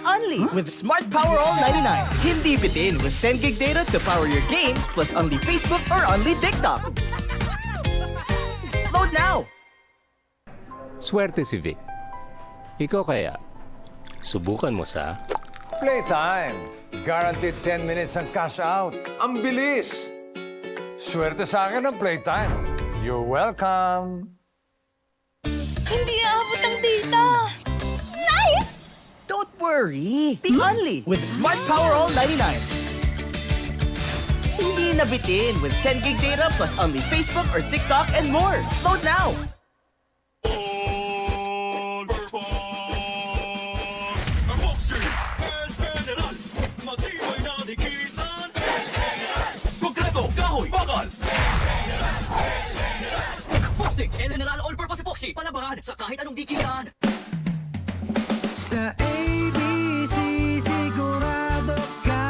only with Smart Power All 99. Hindi bitin with 10 gig data to power your games plus only Facebook or only TikTok. Load now! Swerte si Vic. Ikaw kaya, subukan mo sa... Playtime. Guaranteed 10 minutes ang cash out. Ang bilis! Swerte sa akin ang Playtime. You're welcome. Hindi aabot ang data. Nice! Don't worry! The only with Smart Power All 99. Hindi na bitin with 10 gig data plus only Facebook or TikTok and more. Load now! El General All-Purpose Epoxy, palabangan sa kahit anong dikitan. Sa ABC, sigurado ka.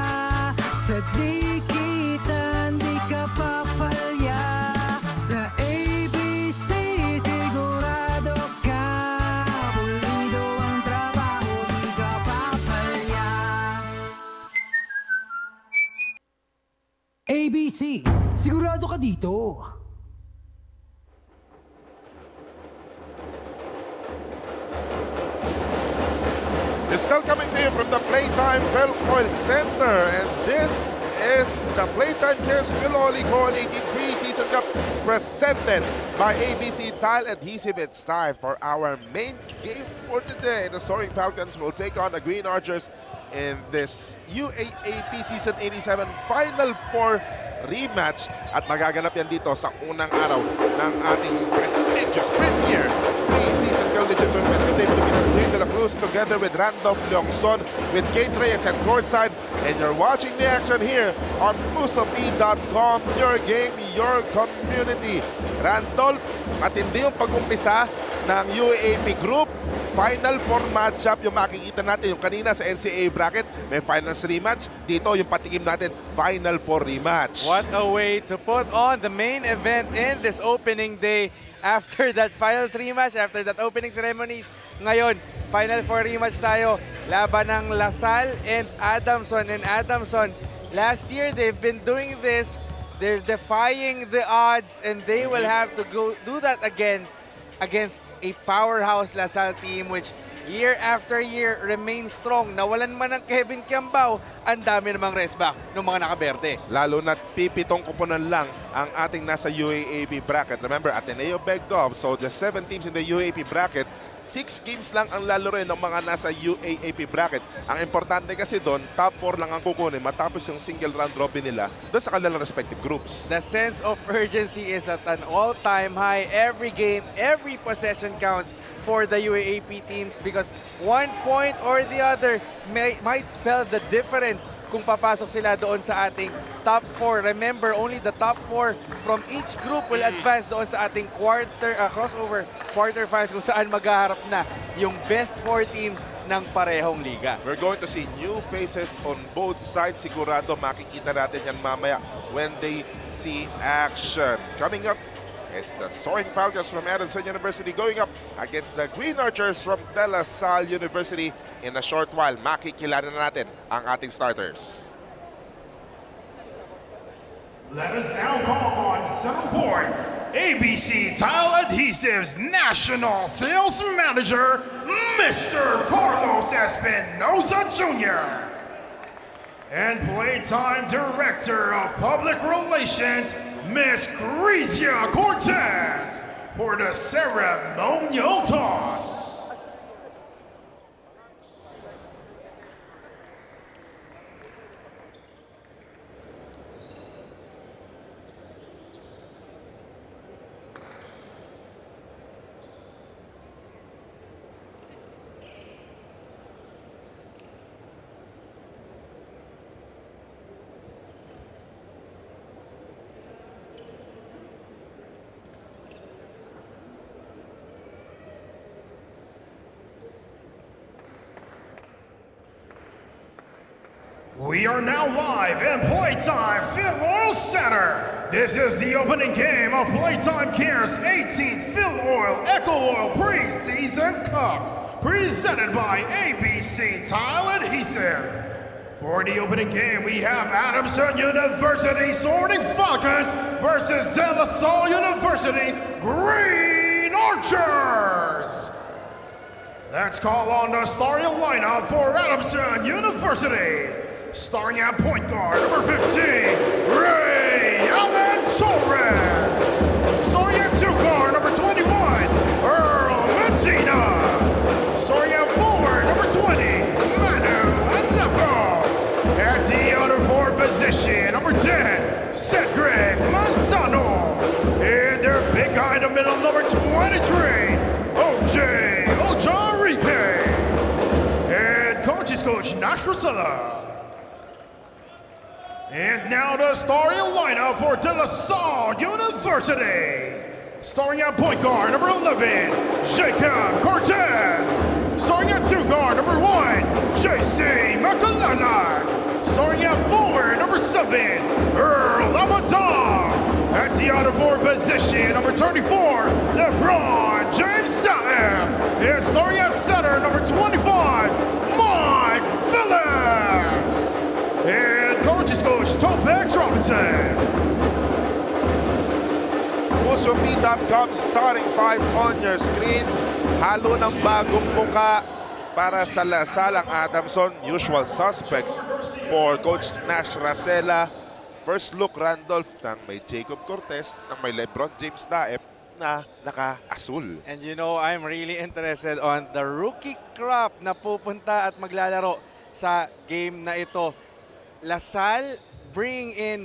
Sa dikitan, di ka papalya. Sa ABC, sigurado ka. Pulido ang trabaho, di ka papalya. ABC, sigurado ka dito. It's still coming to you from the Playtime Filoil Center, and this is the Playtime Cares Filoil EcoOil Preseason Cup presented by ABC Tile Adhesive. It's time for our main game for today. The Soaring Falcons will take on the Green Archers in this UAAP Season 87 Final Four rematch, at magaganap yan dito sa unang araw ng ating prestigious premier preseason collegiate tournament. Good day, Pilipinas. Jane de la Cruz together with Randolph Leongson with Kate Reyes at courtside, and you're watching the action here on musapi.com. Your game, your community. Randolph, matindi yung pag-umpisa ng UAAP group. Final four matchup yung makikita natin. Yung kanina sa NCAA bracket, may finals rematch. Dito yung patikim natin, final four rematch. What a way to put on the main event in this opening day. After that finals rematch, after that opening ceremonies, ngayon, final four rematch tayo. Laban ng Salle and Adamson. And Adamson, last year they've been doing this. They're defying the odds, and they will have to go do that again against a powerhouse Salle team which year after year remains strong. Nawalan man ng Kevin Kiambao, ang dami namang rest back ng mga nakaberde. Lalo na't pipitong kuponan lang ang ating nasa UAAP bracket. Remember, Ateneo begged off, so the 7 teams in the UAAP bracket, 6 games lang ang lalaroin ng mga nasa UAAP bracket. Ang importante kasi doon, top 4 lang ang kukunin matapos yung single round robin nila doon sa kanilang respective groups. The sense of urgency is at an all-time high. Every game, every possession counts for the UAAP teams because 1 point or the other might spell the difference kung papasok sila doon sa ating top 4. Remember, only the top 4 from each group will advance doon sa ating crossover quarterfinals kung saan maghaharap na yung best 4 teams ng parehong liga. We're going to see new faces on both sides. Sigurado makikita natin yan mamaya when they see action. Coming up, it's the Soaring Falcons from Adamson University going up against the Green Archers from De La Salle University. In a short while, makikilala na natin ang ating starters. Let us now call on center court, ABC Tile Adhesive's National Sales Manager, Mr. Carlos Espinoza Jr. And Playtime Director of Public Relations, Miss Grecia Cortez, for the ceremonial toss. We are now live in Playtime Filoil Center. This is the opening game of Playtime Cares 18th Filoil EcoOil Preseason Cup, presented by ABC Tile Adhesive. For the opening game, we have Adamson University Soaring Falcons versus Salle University Green Archers. Let's call on the starting lineup for Adamson University. Starting at point guard, number 15, Ray Allen Torres. Starting at two guard, number 21, Earl Medina. Starting at forward, number 20, Manu Anapo. At the other forward position, number 10, Cedric Manzano. And their big guy in the middle, number 23, OJ Ojarike. And coach is Coach Nash Rosella. And now the starting lineup for De La Salle University. Starting at point guard, number 11, Jacob Cortez. Starting at two guard, number 1, JC McClellan. Starting at forward, number 7, Earl Amadon. At the other forward position, number 34, LeBron James Salle. And starting at center, number 25, Mike Phillips. And coach is Coach Topex Robinson. Musubi.com starting 5 on your screens. Halo ng bagong muka para sa Salle ang Adamson. Usual suspects for Coach Nash Rosella. First look, Randolph ng may Jacob Cortez, ng may LeBron James Daep na naka-asul. And you know, I'm really interested on the rookie crop na pupunta at maglalaro sa game na ito. La Salle bringing in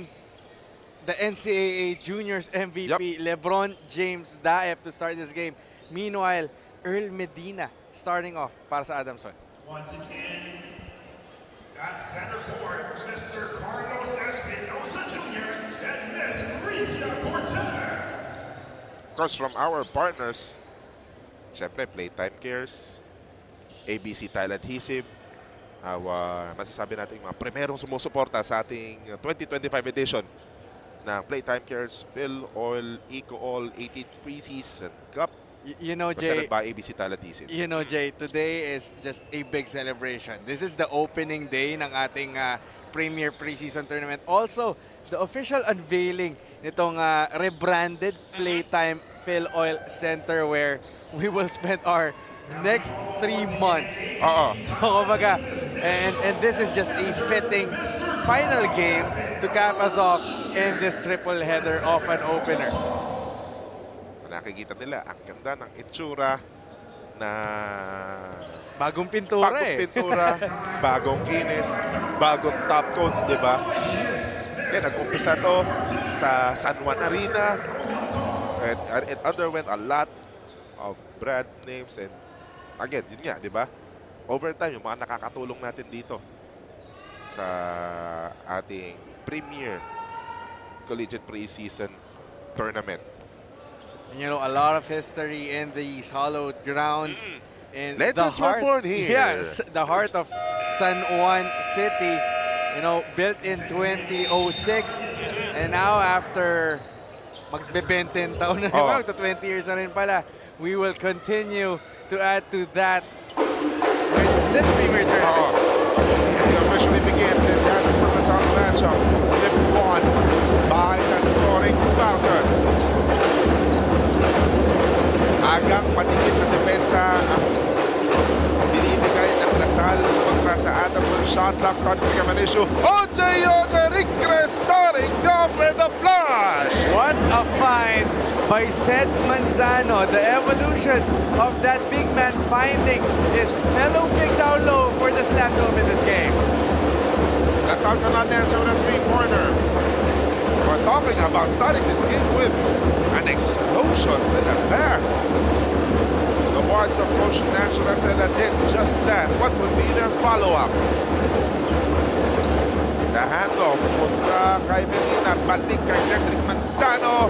the NCAA Juniors MVP, LeBron James Daep to start this game. Meanwhile, Earl Medina starting off para sa Adamson. Once again, at center court, Mr. Carlos Espinosa Jr. and Miss Grecia Cortez. Of course, from our partners, syempre, Playtime Cares, ABC Tile Adhesive, masasabi natin mga primerong sumusuporta sa ating 2025 edition ng Playtime Cares Filoil EcoOil Preseason Cup. You know, Jay, presented by ABC Tile Adhesive. You know, Jay, today is just a big celebration. This is the opening day ng ating Premier Preseason Tournament. Also, the official unveiling nitong rebranded Playtime Filoil Center where we will spend our next 3 months. So, kumbaga, and this is just a fitting final game to cap us off in this triple header of an opener. Nakikita nila, ang ganda ng itsura na bagong pintura bagong kinis, bagong top coat, di ba? Nag-umpisa to sa San Juan Arena. And it underwent a lot of brand names and again, yun nga, di ba? Overtime, yung mga nakakatulong natin dito sa ating Premier Collegiate Preseason Tournament. And, you know, a lot of history in these hallowed grounds. In Legends the heart, were born here. Yes, the heart of San Juan City. You know, built in 2006. And now after magbe-20 taon na rin, to 20 years na rin pala, we will continue to add to that with this Premier Tournament. And we officially begin this Adamson LaSalle matchup. Game 1 by the Soaring Falcons. Agang patikit na depensa ang binibigay ng LaSalle kontra sa Adamson. Shot clock starting to become an issue. OJ Ojarike starting off with the flash. What a find by Ced Manzano. The evolution of that big man finding his fellow big down low for the slam to win this game. LaSalle cannot answer with a three-pointer. We're talking about starting this game with an explosion with a back. The words of Coach Nash Rosella did just that. What would be their follow-up? The handoff punta kay Medina, balik kay Cedric Manzano,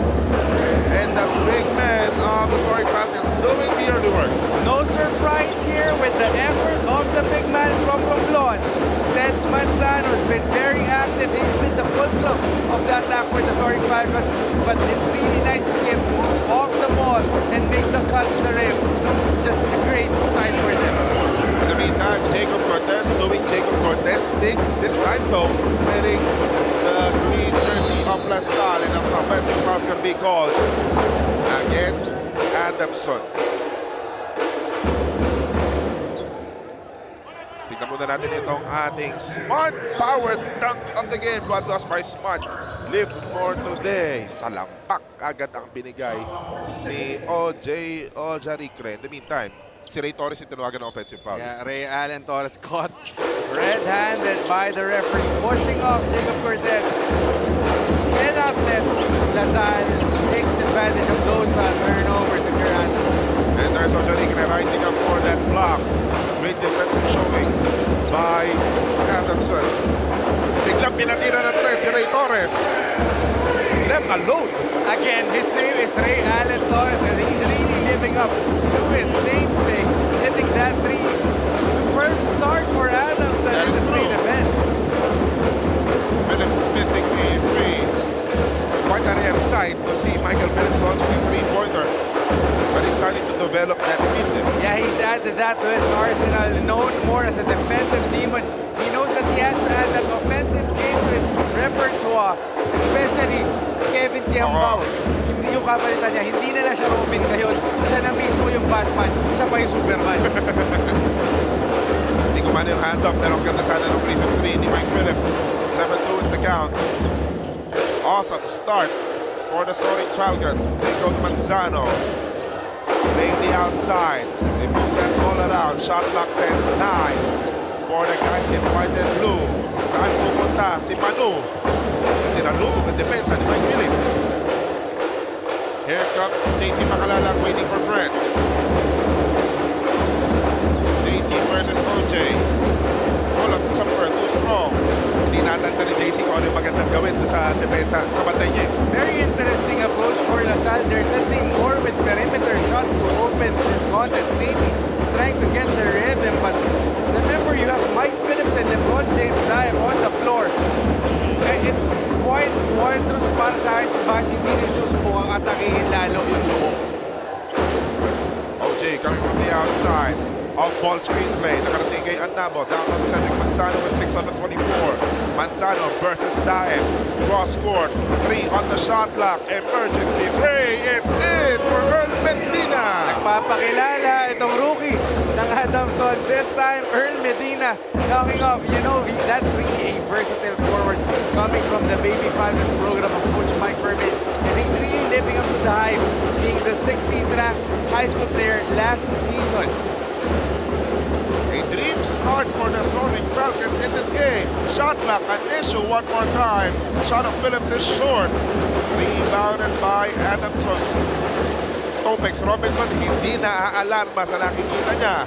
and the big man of the Soaring Falcons doing the early work. No surprise here with the effort of the big man from Romblon. Ced Manzano has been very active. He's been the fulcrum of the attack for the Soaring Falcons, but it's really nice to see him move off the ball and make the cut to the rim. Just a great sign for them. meantime, Jacob Cortez doing Jacob Cortez things. This time though, wearing the green jersey of La Salle, and an offensive foul is going to be called against Adamson. Tignan muna natin itong ating Smart Power Dunk of the game. Brought to us by Smart. Live more today. Salampak agad ang binigay ni OJ Ojaricre. In the meantime, si Ray Torres yung tinawagan ng offensive foul. Yeah, Ray Allen Torres caught red-handed by the referee, pushing off Jacob Cortez. Cannot let Lazal take advantage of those turnovers if you're Adamson. And there's Ojaricre rising up for that block. Great defensive showing by Adamson. Biglang pinatira na tres si Ray Torres. Left alone. Again, his name is Ray Allen Torres, and he's really living up to his namesake, hitting that three. Superb start for Adamson in this main event. Phillips missing a free. Quite a rare sight to see Michael Phillips launching a three-pointer. But he's starting to develop that field. Yeah, he's added that to his arsenal, known more as a defensive demon. He knows that he has to add that offensive game to his repertoire, especially Kevin Tiambao. Hindi yung kapalitan niya, hindi na lang siya Robin ngayon. Siya na mismo yung Batman, siya pa yung Superman. Hindi kumana yung hand-up, pero ang ganda sana ng brief and three ni Mike Phillips. 7-2 is the count. Awesome start for the Soaring Falcons. They go to Manzano. Playing the outside. They move that ball around. Shot clock says 9 for the guys in white and blue. Saan pupunta si Manu? Sinalubog ang depensa ni Mike Phillips. Here comes JC Macalalag waiting for friends. JC versus OJ. Pull up jumper, too strong. Hindi natansya ni JC kung ano yung magandang gawin sa depensa sa bantay niya. Very interesting approach for Lasalle. They're sending more with perimeter shots to open this contest, maybe trying to get the rhythm. But remember, you have Mike Phillips and LeBron James Dive on the floor. It's quite wondrous para sa akin kung bakit hindi rin susubukang atakihin lalo yung loob. OJ coming from the outside. Off-ball screenplay. Nakarating kay Annabo. Down on Cedric Manzano with 6 on the 24. Manzano versus Daem. Cross court. 3 on the shot clock. Emergency 3. It's in for Earl Medina. Nagpapakilala itong rookie ng Adamson. This time, Earl Medina knocking off. You know, that's really a versatile forward coming from the Baby Falcons program of Coach Mike Fermin. And he's really living up to the hype, being the 16th ranked high school player last season. A dream start for the Soaring Falcons in this game. Shot clock an issue one more time. Shot of Phillips is short. Rebounded by Adamson. Topex Robinson hindi naaalarma sa nakikita niya.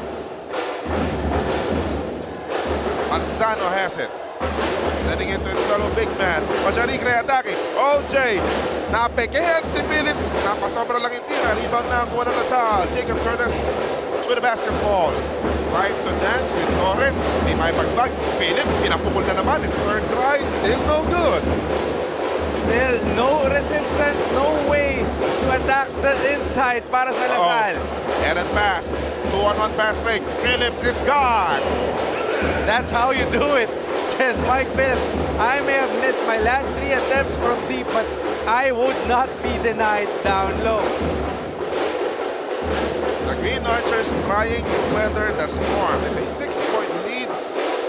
Manzano has it. Sending it to his fellow big man. Ojaricre attacking. OJ. Napekehan si Phillips. Napasobra lang yung tira. Rebound na ang kuha ng Lasalle. Jacob Curtis with a basketball. Trying to dance with Torres. Hindi may pagbag. Phillips, pinapukul na naman. His third try, still no good. Still, no resistance, no way to attack the inside para sa Lasalle. Errant pass. 2-on-1 pass break. Phillips is gone. That's how you do it, says Mike Phillips. I may have missed my last 3 attempts from deep, but I would not be denied down low. The Green Archers trying to weather the storm. It's a 6-point lead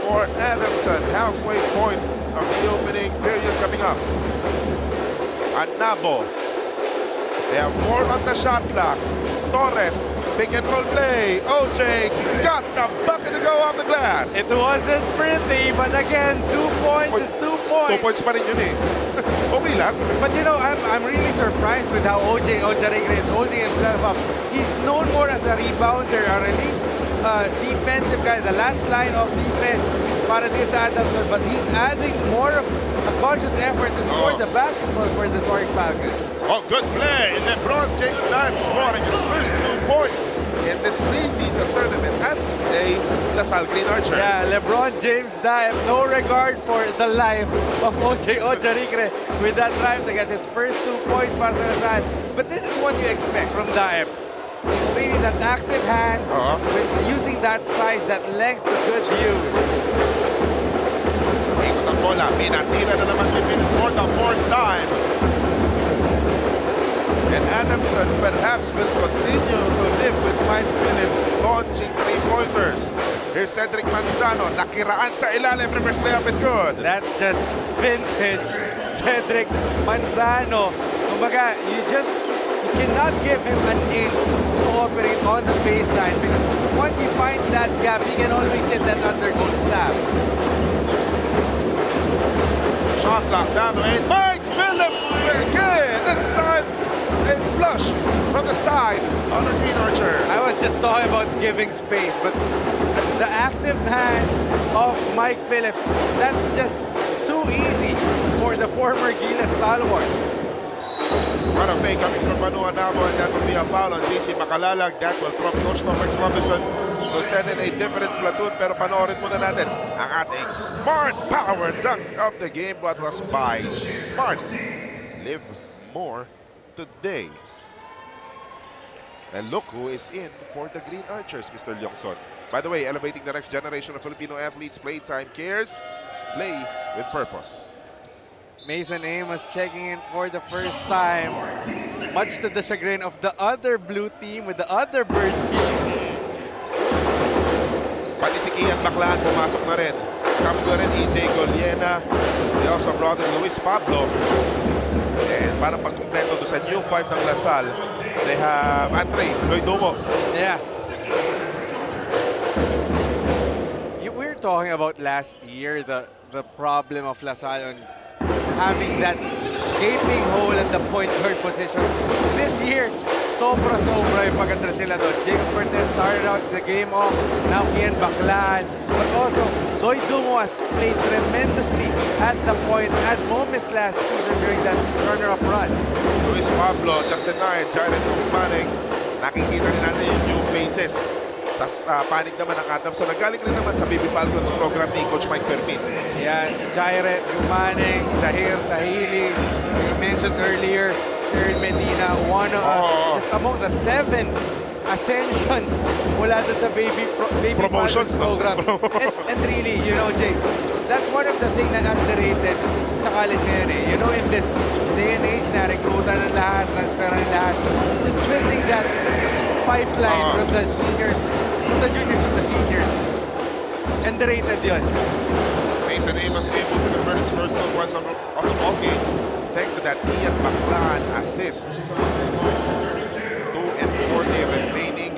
for Adamson. Halfway point of the opening period coming up. Annabo. They have 4 on the shot clock. Torres, pick and roll play. OJ got the bucket to go off the glass. It wasn't pretty, but again, 2 points is 2 points. 2 points pa rin yun eh. Okay lang. But you know, I'm really surprised with how OJ Ojaricre is holding himself up. He's known more as a rebounder, a relief defensive guy, the last line of defense para this Adamson, but he's adding more of a conscious effort to score the basketball for the Soaring Falcons. Oh, good play. LeBron James Dive scoring his first 2 points in this preseason tournament as a Lasalle Green Archer. Yeah, LeBron James Dive, no regard for the life of OJ Ojaricre with that drive to get his first 2 points para sa Lasalle. But this is what you expect from Dive. really that active hands with using that size, that length to good use. Ikot ang bola. Pinatira na naman si Venus for the fourth time. And Adamson perhaps will continue to live with Mike Phillips launching three-pointers. Here's Cedric Manzano. Nakiraan sa ilalim. Reverse layup is good. That's just vintage Cedric Manzano. Kumbaga, you cannot give him an inch to operate on the baseline because once he finds that gap, he can always hit that undergoal stab. Shot clock down to 8. Mike Phillips again. This time a flush from the side on the green archer. I was just talking about giving space, but the active hands of Mike Phillips, that's just too easy for the former Gilas stalwart. What a fake coming from Manu Anabo, and that will be a foul on JC Macalalag. That will prompt Coach Tomex Robinson to send in a different platoon. Pero panoorin muna natin ang ating smart power dunk of the game. What was by Smart. Live more today. And look who is in for the Green Archers, Mr. Lyokson. By the way, elevating the next generation of Filipino athletes, Playtime Cares. Play with purpose. Mason Amos checking in for the first time, much to the chagrin of the other blue team with the other bird team. Pati si Kian Baclaan pumasok na rin. Kasama ko rin EJ Goliena. They also brought in Luis Pablo. And para pagkumpleto doon sa new 5 ng Lasal, they have Andre Loidomo. Yeah. We were talking about last year, the problem of LaSalle on having that gaping hole at the point guard position. This year, sobra-sobra yung pag-address nila doon. Jacob Cortez started out the game off, now Kian Baclaan. But also, Doy Dumo has played tremendously at the point, at moments last season during that runner-up run. Luis Pablo just denied. Jared Tumaning. Nakikita rin natin yung new faces. Sa panig naman ng Adamson. Nagaling rin naman sa BB Falcons program ni Coach Mike Fermin. Yan, Jairet Gumaneng, Zahir Sahili. You mentioned earlier, Cyril Medina, just among the 7 ascensions mula doon sa baby Promotions, Falcons program. and really, you know, Jay, that's one of the things na underrated sa college ngayon eh. You know, in this day and age na rekrutan ng lahat, transfer ng lahat, just building that pipeline from the seniors, from the juniors to the seniors. Underrated yun. Mason Amos able to convert his first 2 points of the ball game thanks to that Kian Baclaan assist. 2 and 40 remaining.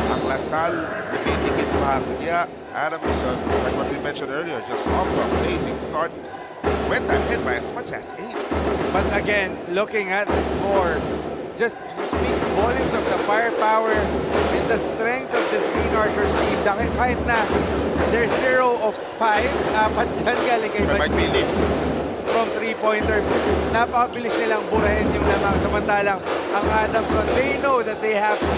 Ang Lasal, lumidikit pa. Kaya Adamson, like what we mentioned earlier, just off to a blazing start. Went ahead by as much as 8. But again, looking at the score, just speaks volumes of the firepower and the strength of this Green Archers team. Kahit na they're 0 of 5, apat dyan galing kay Mike Phillips. From three-pointer, napakabilis nilang burahin yung lamang. Samantalang ang Adamson, they know that they have to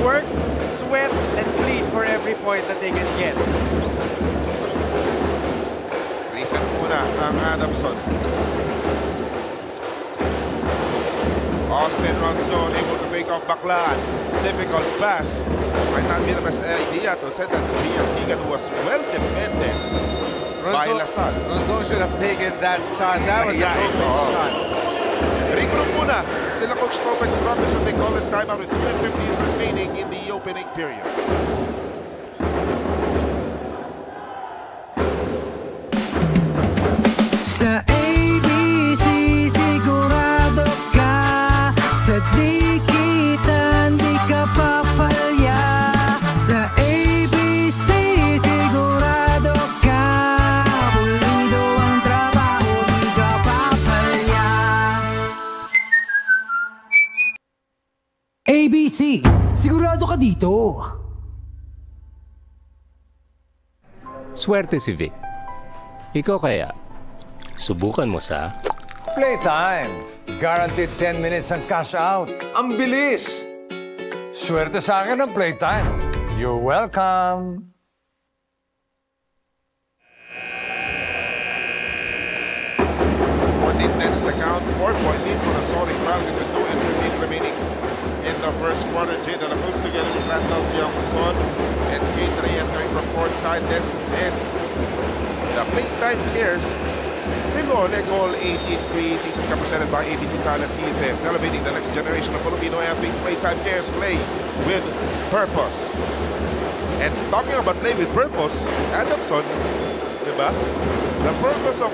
work, sweat, and bleed for every point that they can get. Reset muna ang Adamson. Austin Ronson able to fake off Baclaan. Difficult pass. Might not be the best idea to send that to Gian Sigan, who was well defended by Lasal. Ronson should have taken that shot. That was a broken shot. Regroup muna sila Coach Tomex Robinson. They call this timeout with 2:15 remaining in the opening period. Sa ABC sigurado ka, sa dikitan di ka papalya. Sa ABC sigurado ka, pulido ang trabaho, di ka papalya. ABC, sigurado ka dito. Swerte si Vic. Ikaw kaya, subukan mo sa... Playtime. Guaranteed 10 minutes ang cash out. Ang bilis! Swerte sa akin ng Playtime. You're welcome. Tennis account, 4-point lead for the Soaring Falcons and 2 and 15 remaining in the first quarter. Jay De La Cruz together with Randolph Youngson and Kate Reyes coming from court side. This is the Playtime Cares Filoil EcoOil 18 Preseason Cup presented by ABC Tile Adhesive, celebrating the next generation of Filipino athletes. Playtime Cares, play with purpose. And talking about play with purpose, Adamson, di ba? The purpose of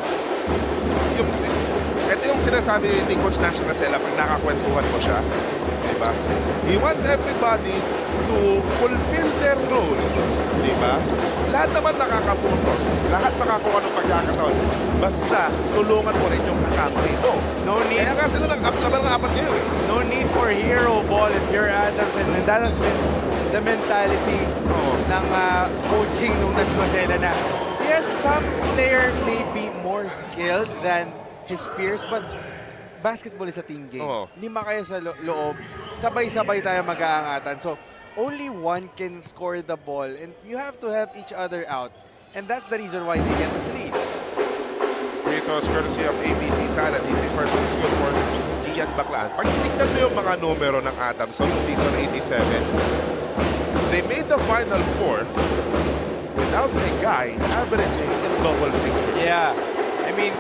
ito yung sinasabi ni Coach Nash na sila pag nakakwentuhan mo siya. Diba? He wants everybody to fulfill their role. Diba? Lahat naman nakakapuntos. Lahat makakuha ng pagkakataon. Basta, tulungan mo rin yung kakampi mo. No need. Kaya nga sila laban ng apat ngayon eh. No need for hero ball if you're Adamson. And that has been the mentality ng coaching nung Marcela na. Yes, some player may be more skilled than his peers, but basketball is a team game. Lima kayo sa loob, sabay-sabay tayo mag-aangatan. So, only one can score the ball and you have to help each other out. And that's the reason why they get this lead. Free throws courtesy of ABC Tile Adhesive. First one is good for Gian Baclaan. Pag tinignan mo yung mga numero ng Adamson season 87, they made the Final Four without a guy averaging in double figures. Yeah, I mean,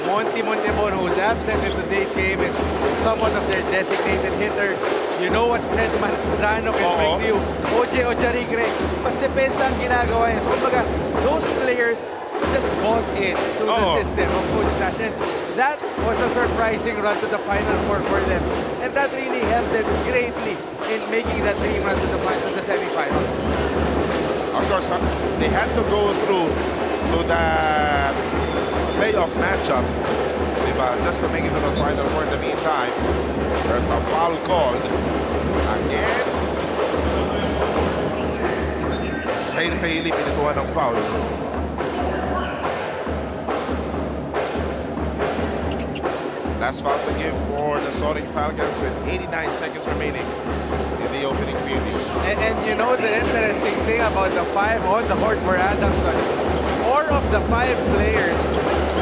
Monty Montebon, who's absent in today's game, is somewhat of their designated hitter. You know what Seth Manzano can bring to you. OJ Ojarigre, mas depensa ang ginagawa niya. So, kumbaga, those players just bought in to the system of Coach Nash. And that was a surprising run to the Final Four for them. And that really helped them greatly in making that dream run to the semifinals. Of course, they had to go through to the playoff matchup, diba? Just to make it to the Final Four. In the meantime, there's a foul called against Saile, pinituhan ng foul. Last foul to give for the Soaring Falcons with 89 seconds remaining in the opening period. And you know the interesting thing about the 5 on the court for Adamson, 4 of the 5 players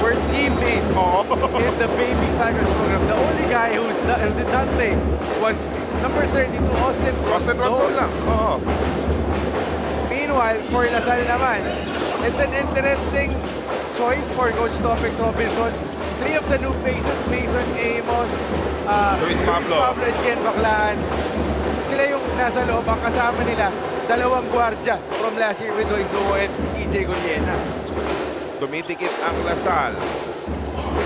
were teammates in the Baby Falcons program. The only guy who did not play was number 32, Austin Ronson lang. Meanwhile, for Salle naman, it's an interesting choice for Coach Topex Robinson. 3 of the new faces, Mason Amos, Luis Pablo and Ken Baclaan. Sila yung nasa loob. Ang kasama nila, 2 gwardiya from last year with Joyce Luo and EJ Guliena. Dumidikit ang Salle.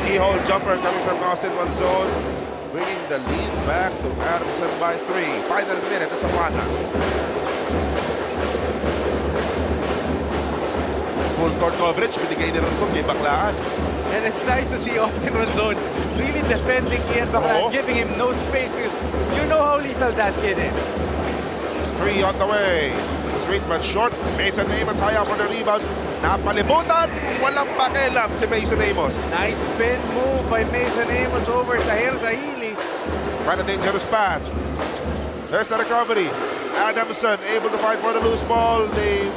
Keyhole jumper coming from Austin Ronson, bringing the lead back to Adamson by 3. Final minute sa Panas. Full court coverage, binigay ni Ronson kay Baclaan. And it's nice to see Austin Ronson really defending Kian Baclaan, giving him no space because you know how lethal that kid is. 3 on the way. Sweet but short. Mason Amos high up for the rebound. Napalibutan. Walang pakialam si Mason Amos. Nice spin move by Mason Amos over Sahir Sahili. Quite a dangerous pass. There's the recovery. Adamson able to fight for the loose ball. They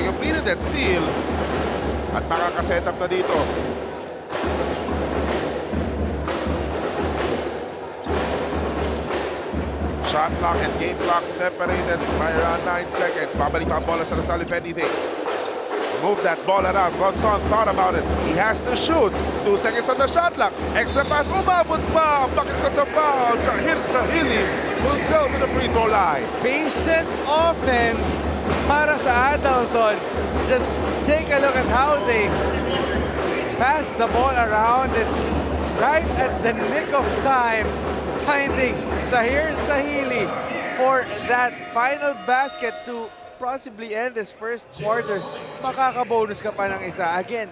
completed that steal. At makakaset up na dito. Shot clock and game clock separated by around 9 seconds. Babalik pa ang bola sa Salle if anything. Move that ball around. Ronson thought about it. He has to shoot. 2 seconds on the shot clock. Extra pass. Umabot pa. Bakit pa sa foul? Sahili will go to the free throw line. Patient offense para sa Adamson. Just take a look at how they pass the ball around and right at the nick of time, finding Sahir Sahili for that final basket to possibly end this first quarter. Makakabonus ka pa ng isa. Again,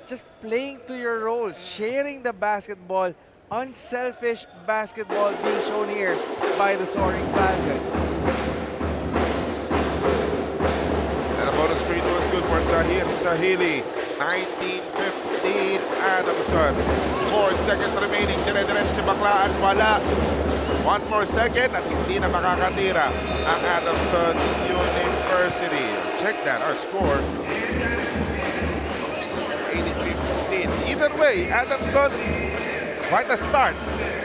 just playing to your roles, sharing the basketball, unselfish basketball being shown here by the Soaring Falcons. And a bonus free throw is good for Sahir Sahili. 19-15 Adamson. 4 seconds remaining. Dire-diretso si Baclaan. Wala. 1 more second at hindi na makakatira ang Adamson University. Check that, our score. 18-15. Either way, Adamson, quite a start.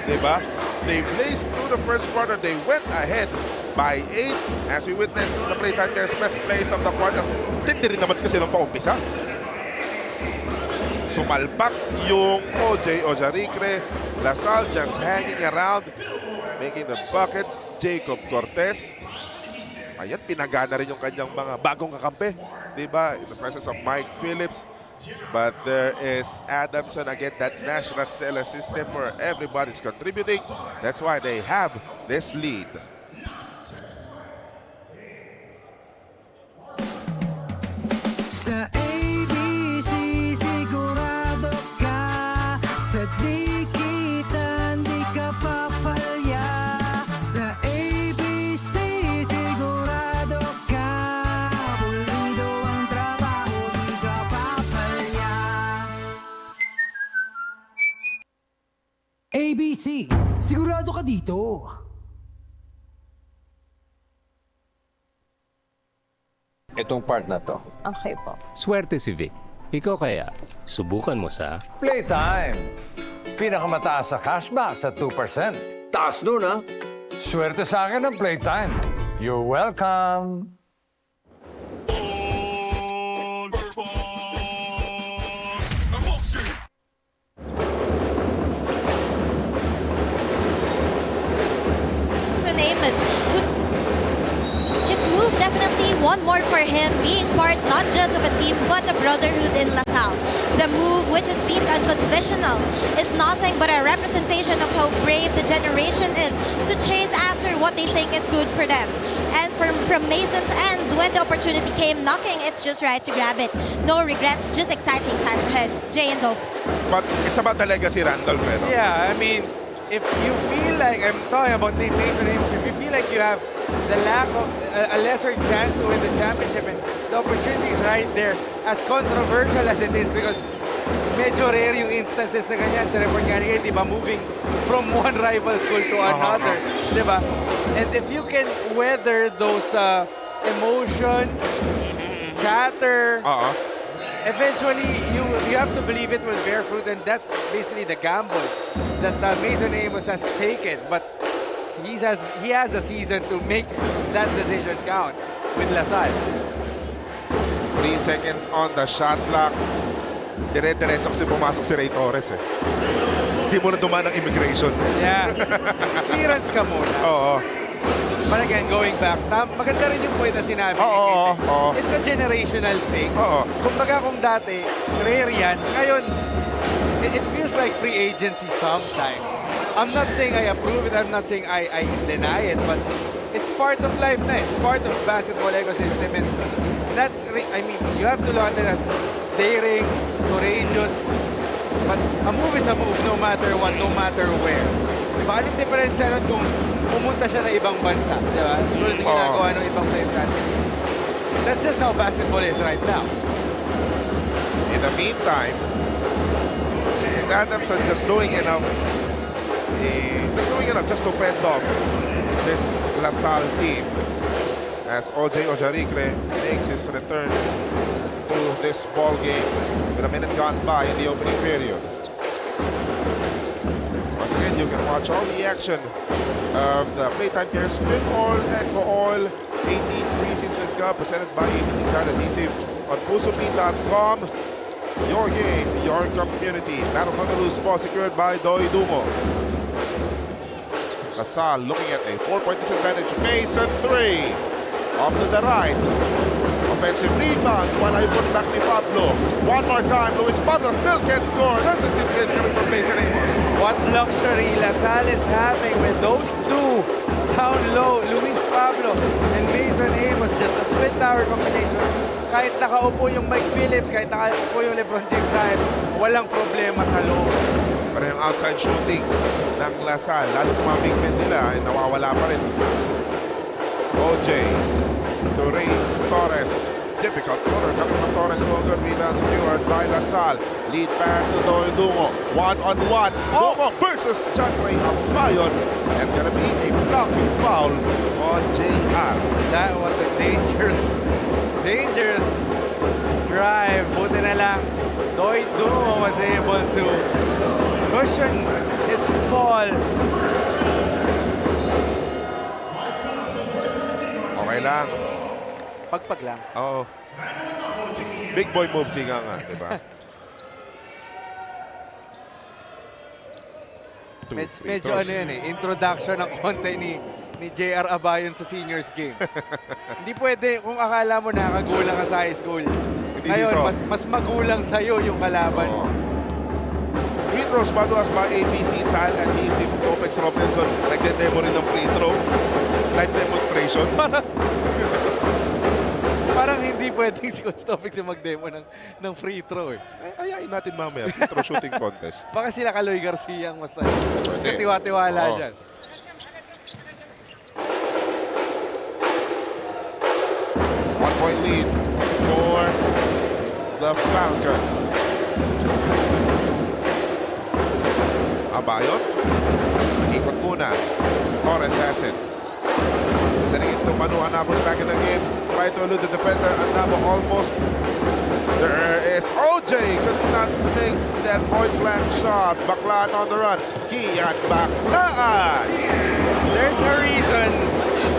Diba? They blazed through the first quarter. They went ahead by 8 as we witnessed the Playtime Cares best plays of the quarter. Tindi rin naman kasi nung paumpisa. Sumalpak yung OJ o Jaricre. LaSalle just hanging around, making the buckets. Jacob Cortez. Ayan, pinagana rin yung kanyang mga bagong kakampi. Diba? In the presence of Mike Phillips. But there is Adamson again, that Nash Racela system where everybody's contributing. That's why they have this lead. Sa ABC sigurado ka, sa di kita di ka papalya. Sa ABC sigurado ka, pulido ang trabaho, di ka papalya. ABC, sigurado ka dito. Itong part na to. Okay po. Swerte si Vic. Ikaw kaya, subukan mo sa Playtime! Pinakamataas sa cashback sa 2%. Taas nun, ha? Swerte sa akin ng Playtime. You're welcome! Amos, his move definitely one more for him, being part not just of a team but a brotherhood in LaSalle. The move, which is deemed unconventional, is nothing but a representation of how brave the generation is to chase after what they think is good for them. And from Mason's end, when the opportunity came knocking, it's just right to grab it. No regrets, just exciting times ahead. Jay and Dolph. But it's about the legacy, Randolph. Eh, no? Yeah, I mean, if you feel like, I'm talking about Nate Mason Amos, if you feel like you have the lack of a lesser chance to win the championship, and the opportunity is right there, as controversial as it is, because medyo rare yung instances na ganyan sa report nga ni, diba, moving from one rival school to another, diba? And if you can weather those emotions, chatter, eventually you have to believe it will bear fruit, and that's basically the gamble that Mason Amos has taken. But he has a season to make that decision count with LaSalle. 3 seconds on the shot clock. Dire-diretso kasi pumasok si Ray Torres eh. Hindi mo na dumaan ng immigration. Yeah. Clearance ka muna. Oo. But again, going back, maganda rin yung point na sinabi. It's a generational thing. Kumbaga kung dati, rare yan, ngayon, it feels like free agency sometimes. I'm not saying I approve it, I'm not saying I deny it, but it's part of life na. It's part of basketball ecosystem, and that's, I mean, you have to look at it as daring, courageous, but a move is a move no matter what, no matter where. Diba? Anong diferensya nun kung pumunta siya na ibang bansa, di ba? Tulad ng ginagawa ng ibang players natin. That's just how basketball is right now. In the meantime, is Adamson just doing enough? Just to fend off this LaSalle team as OJ Ojaricre makes his return to this ball game with a minute gone by in the opening period. Once again, you can watch all the action of the Playtime Cares Filoil EcoOil 18 Preseason Cup presented by ABC Tile Adhesive on pusobeat.com. Your game, your community. Battle for the loose ball secured by Doy Dumo. LaSalle looking at a 4-point disadvantage. Mason 3. Off to the right. Offensive rebound. While I put back ni Pablo. One more time. Luis Pablo still can't score. There's a tip in coming from Mason Amos. What luxury LaSalle is having with those two down low. Luis Pablo and Mason Amos. Just a twin tower combination. Kahit nakaupo yung Mike Phillips, kahit nakaupo yung LeBron James, walang problema sa loob. Pero yung outside shooting ng LaSalle, lalo sa mga big men nila, ay nawawala pa rin. OJ to Ray Torres. Difficult corner coming from Torres. No good rebound secured by LaSalle. Lead pass to Doy Dumo. One-on-one. Dumo versus John Ray Abayon. That's gonna be a blocking foul on JR. That was a dangerous drive. Buti na lang, Doy Dumo was able to cushion his fall. Okay lang. Pagpag lang. Oo. Big boy moves nga nga, di ba? Medyo ano yan eh, introduction ng konti ni JR Abayon sa seniors game. Hindi pwede kung akala mo nakagulang ka sa high school. Ngayon, dito. mas magulang sa'yo yung kalaban. Oo. Free throws paduas by ABC Tile Adhesive. Topex Robinson nagde-demo rin ng free throw. Live demonstration. Parang hindi pwedeng si Coach Topex yung mag-demo ng free throw eh. Ay, ayayin natin mamaya. Free throw shooting contest. Baka sila Kaloy Garcia ang mas Kasi, katiwa-tiwala oo. dyan. One-point lead for the Falcons. Abayon. Ikot muna. Torres has it. Sending it to Manu Anabos back in the game. Try to elude the defender. Anabo almost. There is OJ. Could not make that point-blank shot. Baklaan on the run. Kian Baklaan. There's a reason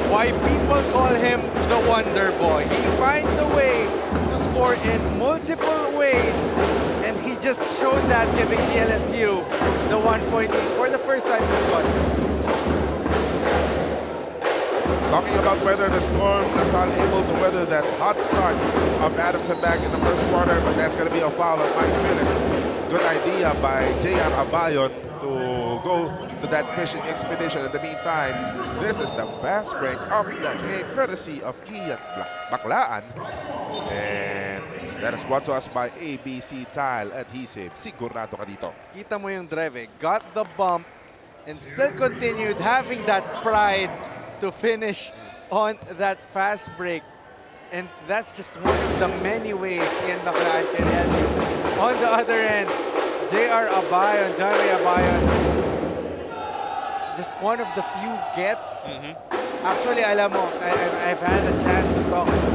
why people call him the Wonder Boy. He finds a way to score in multiple ways, and he just showed that, giving DLSU the 1-point lead for the first time in this contest. Talking about whether the Storm, Salle able to weather that hot start of Adamson back in the first quarter, but that's going to be a foul on Mike Phillips. Good idea by J.R. Abayon to go to that fishing expedition. In the meantime, this is the fast break of the game, courtesy of Kian Baklaan. And that is brought to us by ABC Tile Adhesive. Sigurado ka dito. Kita mo yung drive, got the bump and still continued having that pride to finish on that fast break. And that's just one of the many ways Kian Baklaan can help you. On the other end, JR Abayon, Johnny Abayon, just one of the few gets. Actually, alam mo, I've had a chance to talk to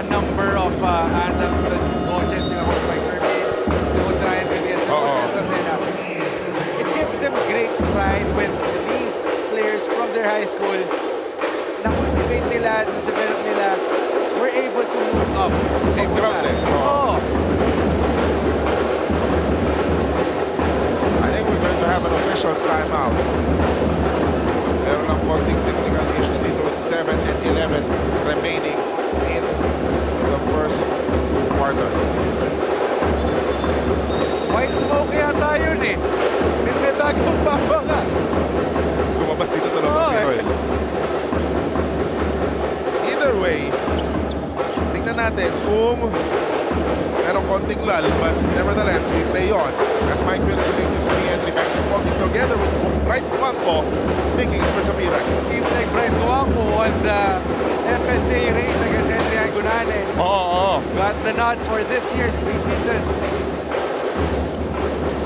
a number of Adamson coaches, yung Coach Mike Kirby, si Coach Ryan Villas, si Coach sa Salle. It gives them great pride when these players from their high school na-cultivate nila, na-develop nila, were able to move up. Same ground eh. Oo. I think we're going to have an official's timeout. Meron lang konting technical issues dito with 7 and 11 remaining in the first quarter. White smoke yata yun eh. May bagong papa ka. Lumabas dito sa loob ng Pinoy. Either way, tingnan natin kung merong konting lull, but nevertheless, we play on as Mike Phillips makes his re-entry back. He's walking together with Bright Tuanco making his first appearance. Seems like Bright Tuanco won the FSA race against Henry Angunane. Oo. Got the nod for this year's preseason.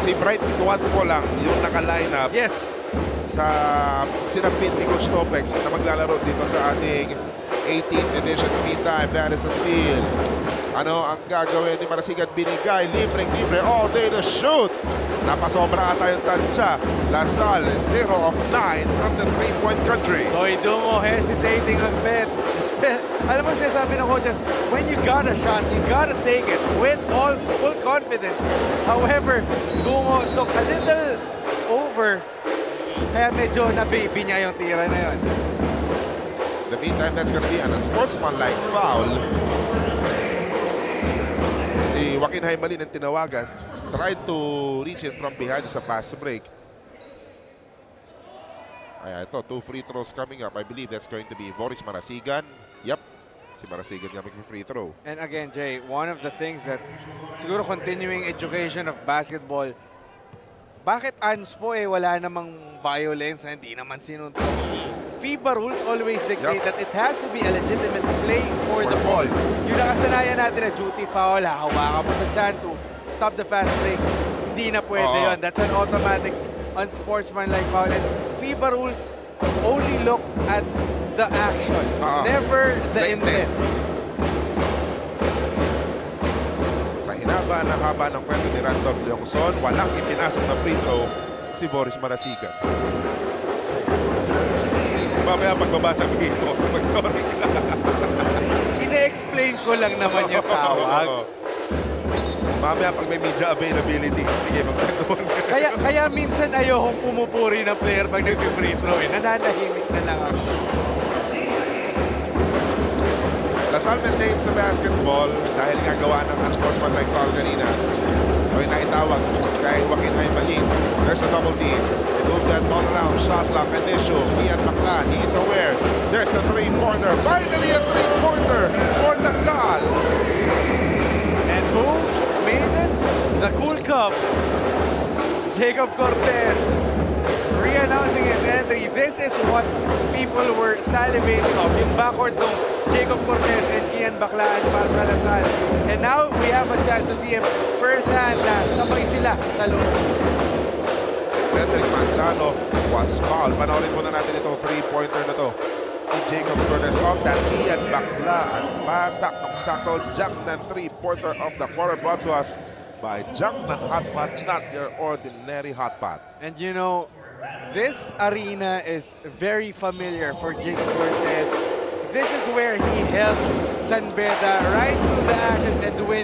Si Bright Tuanco lang yung naka-line up. Yes. Sa sinapit ni Coach Topex na maglalaro dito sa ating 18th edition. Meantime, that is a steal. Ano ang gagawin ni Marasigan? Binigay, libre all day to shoot. Napasobra ata yung tansya. Lasal, 0 of 9 from the 3-point country. Doy Dungo hesitating ang bet. Alam mo sinasabi ng coaches, when you got a shot, you gotta take it with all full confidence. However, Dungo took a little over. Kaya medyo na-baby niya yung tira na yun. In the meantime, that's gonna be an unsportsmanlike foul. Si Joaquin Haimalin ang tinawagan. Tried to reach it from behind sa pass break. Ayan, ito, 2 free throws coming up. I believe that's going to be Boris Marasigan. Yep, si Marasigan coming for free throw. And again, Jay, one of the things that siguro continuing education of basketball, bakit ANSPO wala namang violence na hindi naman sinunod? FIBA rules always dictate that it has to be a legitimate play for the ball. Yung nakasanayan natin na duty foul, hawakan mo sa chan to stop the fast break, hindi na pwede yun. That's an automatic unsportsmanlike foul. And FIBA rules only look at the action, never the intent. na ng haba ng kwento ni Randolph Leongson. Walang ipinasok na free throw si Boris Marasigan. Mamaya pagbabasa mo, mag-sorry ka. Ine-explain ko lang naman yung tawag. Mamaya pag may media availability, sige, magkwentuhan ka. Kaya minsan ayokong pumupuri ng player pag nag-free throw. Nananahimik na lang ako. Salle maintains the basketball dahil gagawa ng unsportsmanlike foul kanina. O yung naitawag kay Joaquin Haymalin. There's a double team. They move that ball around. Shot clock an issue. Kian Maclan, he's aware. There's a three-pointer. Finally a three-pointer for Salle. And who made it? The Cool Cup. Jacob Cortez re-announcing his entry. This is what people were salivating off. Yung backcourt ng Jacob Cortez and Kian Baclaan para sa Salle. And now, we have a chance to see him firsthand na sabay sila sa loob. Cedric Manzano was fouled. Panoorin muna natin itong three-pointer na to. Jacob Cortez off that Kian Baclaan. Pasak ng sakto. Jack ng three-pointer of the quarter brought to us by Jack ng hot pot, not your ordinary hot pot. And you know, this arena is very familiar for Jacob Cortez. This is where he helped San Beda rise through the ashes and win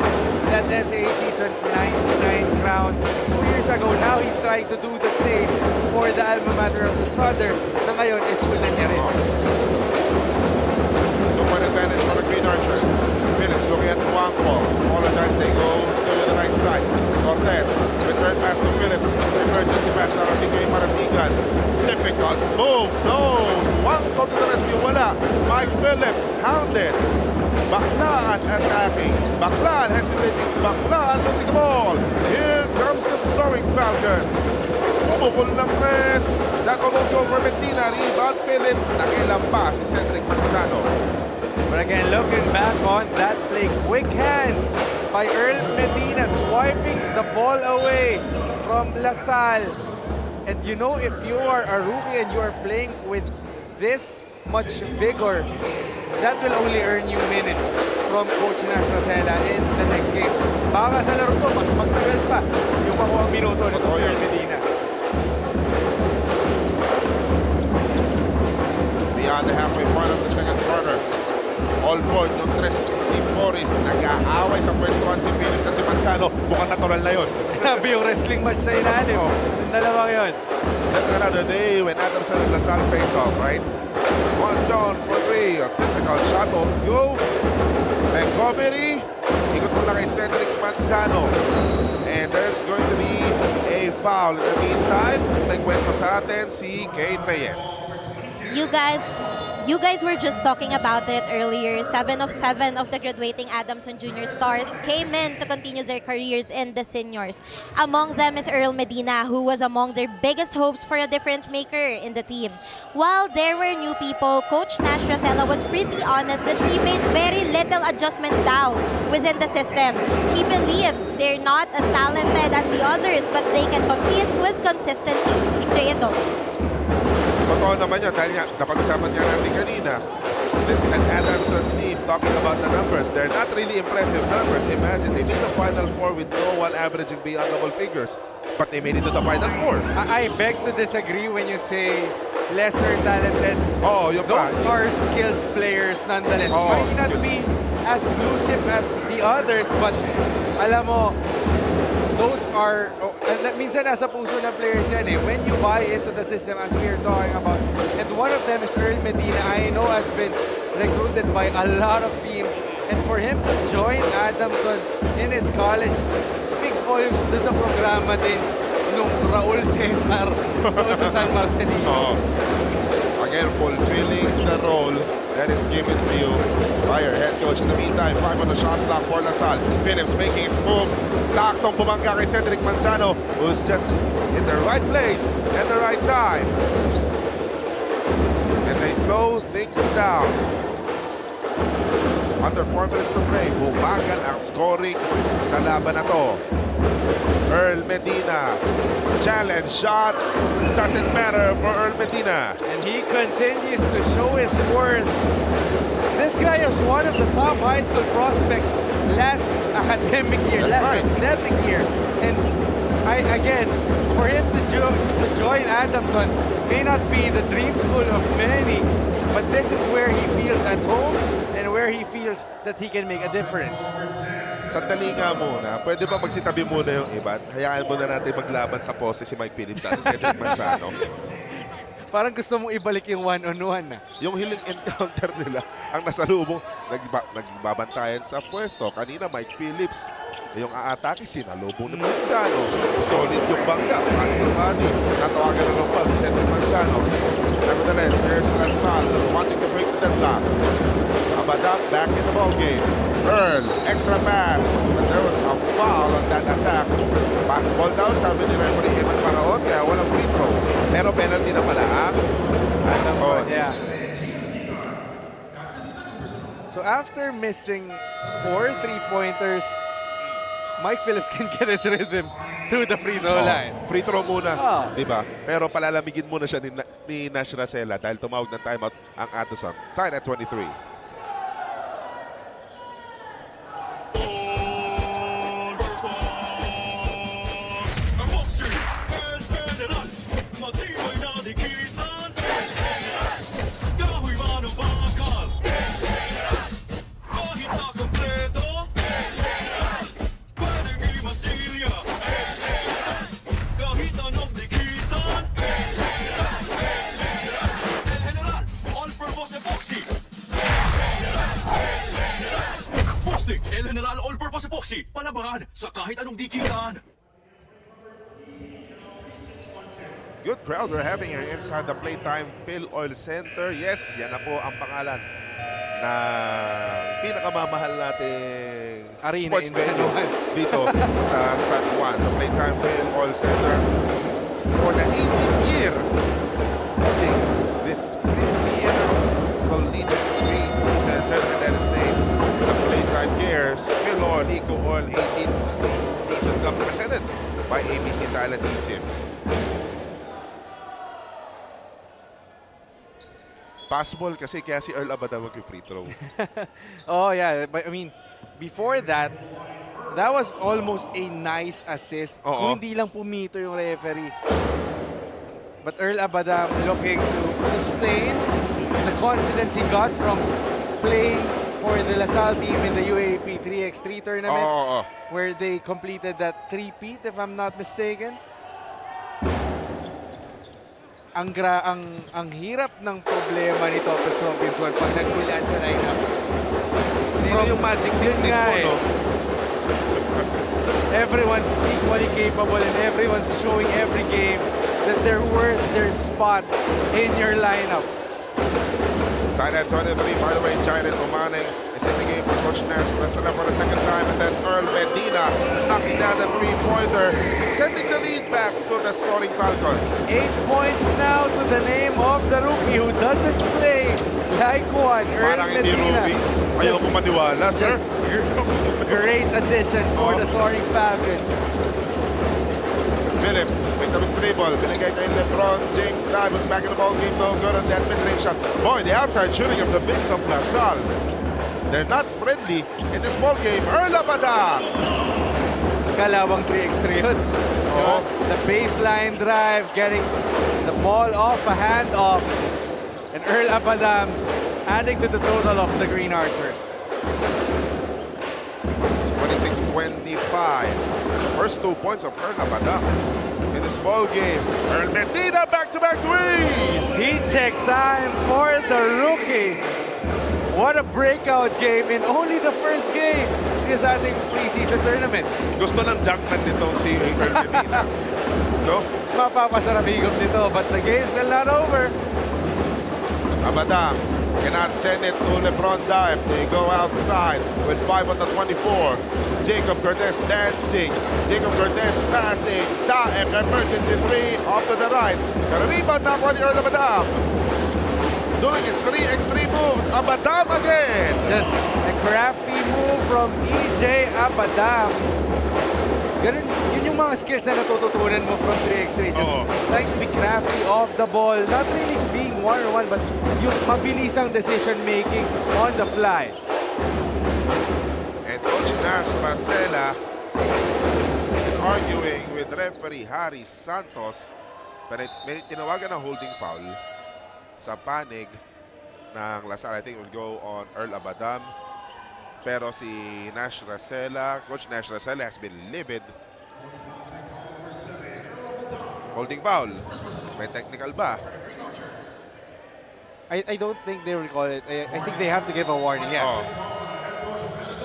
that NCAA season 99 crown 2 years ago. Now he's trying to do the same for the alma mater of his father na ngayon is school na niya rin. 2-point advantage for the Green Archers. Phillips looking at Nuangco. Apologize, they go to the right side. Cortez, return pass to Phillips. Emergency pass na rating kay Marasigan. Difficult move. No! Nuangco to the rescue. Wala. Mike Phillips hounded. Baclaan attacking. Baclaan hesitating. Baclaan losing the ball. Here comes the soaring Falcons. Pumukul ng tres. That will go for Medina. Rebound Phillips. Nakilampa si Cedric Manzano. But again, looking back on that play, quick hands by Earl Medina, swiping the ball away from Salle. And you know, if you are a rookie and you are playing with this much vigor, that will only earn you minutes from Coach Nash Rosella in the next games. Baka sa laro to, mas magtagal pa yung makuha minuto nito si Earl Medina. Beyond the halfway point of the second quarter. All board yung tres ni Boris. Nag-aaway sa pwestuhan si Phillips at si Manzano. Mukhang natural na yun. Grabe yung wrestling match sa ilalim. Yung dalawang yun. Just another day when Adamson and Salle face off, right? One zone for three. A typical shot on go. Recovery. Ikot mula kay Cedric Manzano. And there's going to be a foul. In the meantime, nagkwento sa atin si Kate Reyes. You guys were just talking about it earlier. 7 of 7 of the graduating Adamson Junior Stars came in to continue their careers in the seniors. Among them is Earl Medina, who was among their biggest hopes for a difference maker in the team. While there were new people, Coach Nash Rosella was pretty honest that he made very little adjustments now within the system. He believes they're not as talented as the others, but they can compete with consistency. Jado. Totoo naman yan dahil napag-usapan niya natin kanina. This an Adamson team talking about the numbers. They're not really impressive numbers. Imagine, they made the Final Four with no one averaging beyond double figures. But they made it to the Final Four. I beg to disagree when you say lesser talented. Oh, you're Those are skilled players nonetheless. Oh, Might not be as blue chip as the others, but alam mo, those are, minsan nasa puso ng players yan eh. When you buy into the system as we are talking about, and one of them is Earl Medina, I know has been recruited by a lot of teams, and for him to join Adamson in his college speaks volumes doon sa programa din nung Raul Cesar doon sa San Marcelino. Again, fulfilling the role that is given to you by your head coach. In the meantime, 5 on the shot clock for Salle. Phillips making his move. Saktong bumangga kay Cedric Manzano, who's just in the right place at the right time. And they slow things down. Under 4 minutes to play, bumagal ang scoring sa laban na to. Earl Medina. Challenge shot. Doesn't matter for Earl Medina. And he continues to show his worth. This guy is one of the top high school prospects last academic year, That's last right. athletic year. And again, for him to join Adamson may not be the dream school of many, but this is where he feels at home and where he feels that he can make a difference. Sandali nga muna. Pwede ba magsitabi muna yung iba? Hayaan muna natin maglaban sa poste si Mike Phillips at si Cedric Manzano. Parang gusto mong ibalik yung one-on-one na. Yung healing encounter nila, ang nasalubong, nagbabantayan sa pwesto. Kanina, Mike Phillips. Yung aatake, sinalubong ni Manzano. Solid yung bangga. Ating ang body. Natawagan na lang pa si Cedric Manzano. Nevertheless, here's Salle wanting to break the deadlock. Abadam back in the ballgame. Earl, extra pass. But there was a foul on that attack. Pass ball daw, sabi ni referee Eman Paraon, kaya walang free throw. Pero penalty na pala ang Adamson. Yeah. So after missing 4 3-pointers, Mike Phillips can get his rhythm through the free throw line. Free throw muna, Oh. di ba? Pero palalamigin muna siya ni Nash Racela dahil tumawag ng timeout ang Adamson. Tied at 23. El General All-Purpose Epoxy, palabahan sa kahit anong dikitan. Good crowd we're having here inside the Playtime Filoil Center. Yes, yan na po ang pangalan na pinakamamahal nating Arena sports in San venue Juan. dito sa San Juan. The Playtime Filoil Center for the 18th year. This premier collegiate preseason tournament that is named the Playtime Cares Filoil EcoOil 18th Preseason Cup presented by ABC Tile Adhesives. Possible kasi kaya si Earl Abadam mag-free throw. Oh yeah, but I mean, before that, that was almost a nice assist. Oo. Kung hindi lang pumito yung referee. But Earl Abadam looking to sustain the confidence he got from playing for the LaSalle team in the UAP 3x3 tournament, Oo. where they completed that three-peat, if I'm not mistaken. Ang hirap ng problema ni Topes Robinson pag nagbilaan sa lineup. Sino yung Magic 16 Yun nga po, eh. no? Everyone's equally capable and everyone's showing every game that they're worth their spot in your lineup. Tied at 23, by the way, Jared Umane is in the game for Coach Nash. That's enough for the second time, and that's Earl Medina knocking down the three-pointer, sending the lead back to the Soaring Falcons. 8 points now to the name of the rookie who doesn't play like one, Earl Parang hindi Medina. rookie. Ayaw ko maniwala, sir. Just great addition for the Soaring Falcons. Phillips with the dribble. Binigay kay LeBron James. Dive was back in the ball game. No good on that mid-range shot. Boy, the outside shooting of the bigs of LaSalle. They're not friendly in this ball game. Earl Abadam. Kalawang 3x3 yun. Oo. The baseline drive, getting the ball off a handoff. And Earl Abadam adding to the total of the Green Archers. 26-25. That's the first 2 points of Earl Abadam in this ball game. Earl Medina back-to-back threes. Heat check time for the rookie. What a breakout game in only the first game is ating preseason tournament. Gusto ng junkman nito si Earl Medina. No? Mapapasarap higop nito, but the game's still not over. Abadam cannot send it to LeBron Dive. They go outside with 5 on the 24. Jacob Cortez dancing. Jacob Cortez passing. Daem, emergency three off to the right. Got a rebound now for the Earl Abadam. Doing his 3x3 moves. Abadam again. Just a crafty move from EJ Abadam. Ganun, yun yung mga skills na natututunan mo from 3x3. Just trying to be crafty off the ball. Not really being one-on-one, but yung mabilisang decision-making on the fly. And Coach Nash Racela arguing with referee Harry Santos. Pero may tinawagan ng holding foul sa panig ng Lasal. I think it will go on Earl Abadam. Pero si Nash Racela, Coach Nash Racela has been livid. Holding foul. May technical ba? I don't think they will call it. I think they have to give a warning, yes.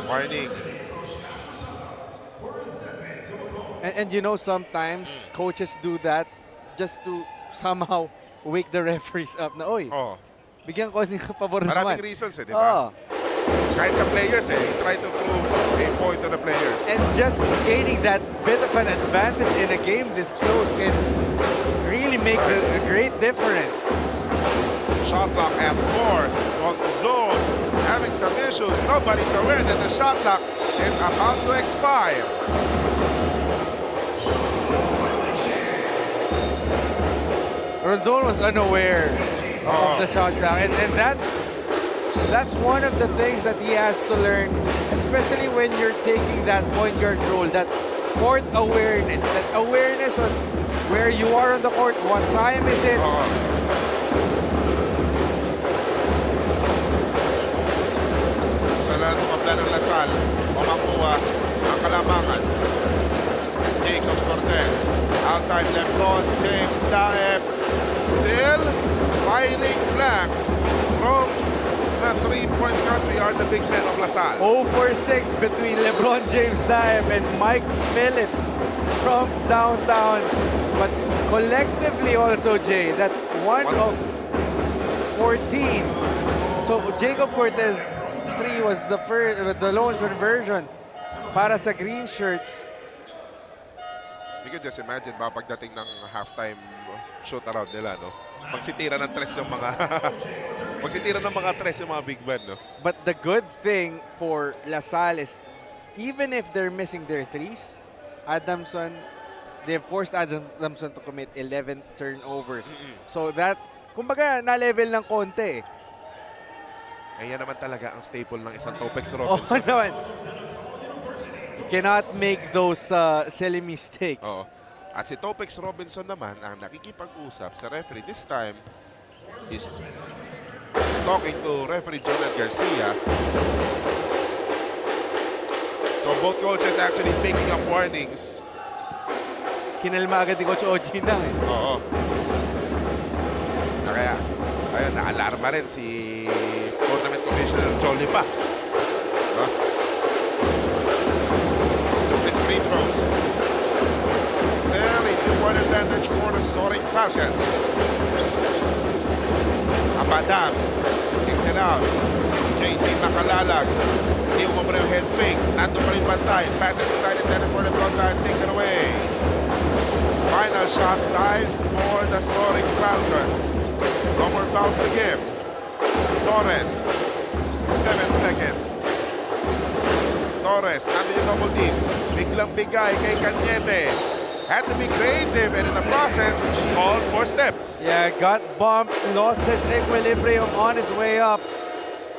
Warning. And you know, sometimes coaches do that just to somehow wake the referees up na, oy, bigyan ko ng pabor naman. Maraming reasons di ba? Kahit sa players try to prove a point to the players. And just gaining that bit of an advantage in a game this close can really make a great difference. Shot clock at 4. On zone, having some issues. Nobody's aware that the shot clock is about to expire. Ronzone was unaware of the shot clock, and that's one of the things that he has to learn, especially when you're taking that point guard role, that court awareness, that awareness on where you are on the court, what time is it. Sa lahat ng plan ng Lasal, makuha ang kalamangan. Jacob Cortez, outside Lebron, James Daep, still fighting blanks from the three-point country are the big men of Lasal. 0 for 6 between LeBron James Daep and Mike Phillips from downtown. But collectively also, Jay, that's one of 14. So Jacob Cortez 3 was the first, the lone conversion para sa green shirts. You can just imagine ba pagdating ng halftime shoot around nila, no? Magsitira ng tres yung mga magsitira ng mga tres yung mga big men, no? But the good thing for Lasal is even if they're missing their threes, Adamson, they forced Adamson to commit 11 turnovers. So that, kumbaga, na-level ng konti. Ayan naman talaga ang staple ng isang Topex Oo Robinson. naman. You cannot make those silly mistakes. Oo. At si Topex Robinson naman ang nakikipag-usap sa referee. This time, he's talking to referee Jonel Garcia. So both coaches actually picking up warnings. Kinalma agad ni Coach OG na eh. Oo. Kaya, ayun, na-alarma rin si Tournament Commissioner Jolly pa. Huh? Took his free throws. Still a 2-point advantage for the Soaring Falcons. Abadam kicks it out. JC nakalalag. Hindi umabra yung head fake. Nandun pa rin bantay. Pass inside intended for the block line. Take it away. Final shot time for the Soaring Falcons. No more fouls to give. Torres, 7 seconds. Torres, nandun yung double team. Biglang bigay kay Cañete. Had to be creative and in the process, called for steps. Yeah, got bumped, lost his equilibrium on his way up.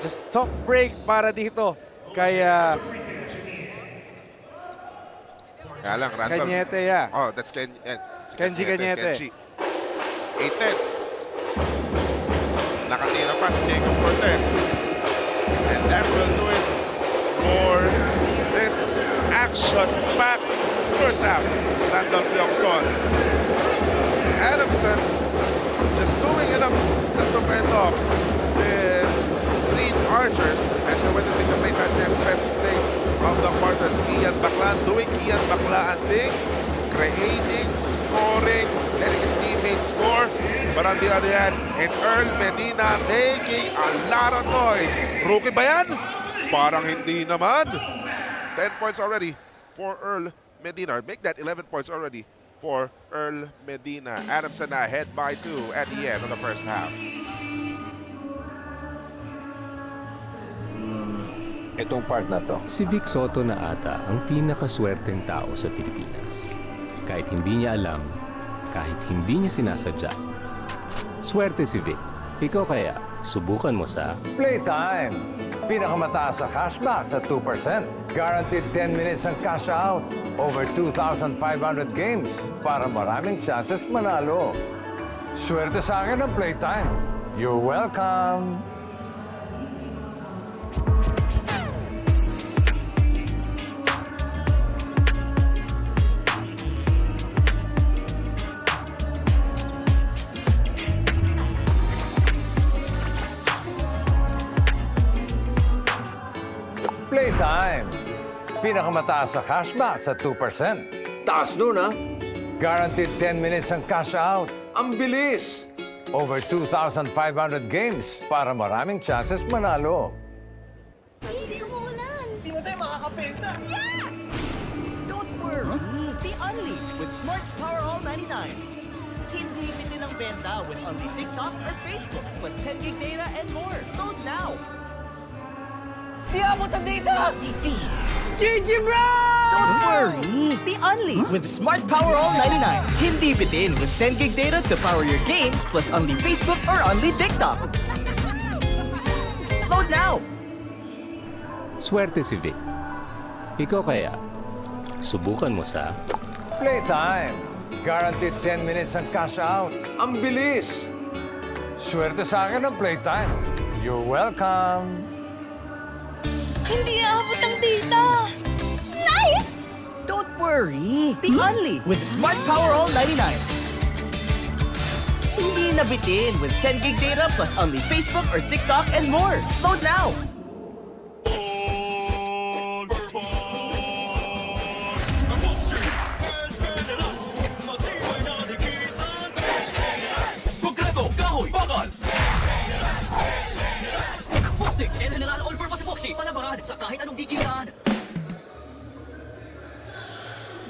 Just tough break para dito. Kaya lang, Randall. Cañete, yeah. Oh, that's Kenji Cañete. Kenji. 8-10s. Nakatira pa si Jacob Cortez. And that will do it for this action-packed first half. Randolph Locson. Adamson just doing enough just to fend off this Green Archers as you're witnessing the Playtime Cares best plays of the quarters. Kian Baclan doing Kian Baclaan things, creating, scoring, letting his teammates score. But on the other hand, it's Earl Medina making a lot of noise. Rookie ba yan? Parang hindi naman. 10 points already for Earl Medina. Make that 11 points already for Earl Medina. Adamson ahead by 2 at the end of the first half. itong part na to. Si Vic Soto na ata ang pinakaswerteng tao sa Pilipinas. Kahit hindi niya alam, kahit hindi niya sinasadya. Swerte si Vic. Ikaw kaya, subukan mo sa Playtime. Pinakamataas sa cashback sa 2%. Guaranteed 10 minutes ang cash out. Over 2,500 games para maraming chances manalo. Swerte sa akin ang Playtime. You're welcome. Playtime. Pinakamataas sa cashback sa 2%. Taas nun, ha? Guaranteed 10 minutes ang cash out. Ang bilis! Over 2,500 games para maraming chances manalo. Hindi mo tayo makakapenta. Yes! Don't worry. Be unleashed with Smart's Powerhouse 99. Hindi bitin ang benta with only TikTok or Facebook plus 10 gig data and more. Load now! Di abot ang data! GG, bro! Don't worry! Be only with Smart Powerhouse 99. Hindi bitin with 10 gig data to power your games plus only Facebook or only TikTok. Load now! swerte si Vic. Ikaw kaya, subukan mo sa Playtime. Guaranteed 10 minutes ang cash out. Ang bilis! Swerte sa akin ang Playtime. You're welcome. Hindi aabot ang data. Nice! Don't worry! Be only with Smart Powerhouse 99. Hindi na bitin with 10 gig data plus only Facebook or TikTok and more. Load now! Konkreto, kahoy, bakal! Plastic, General All-Purpose Epoxy, palabaran sa kahit anong dikitan.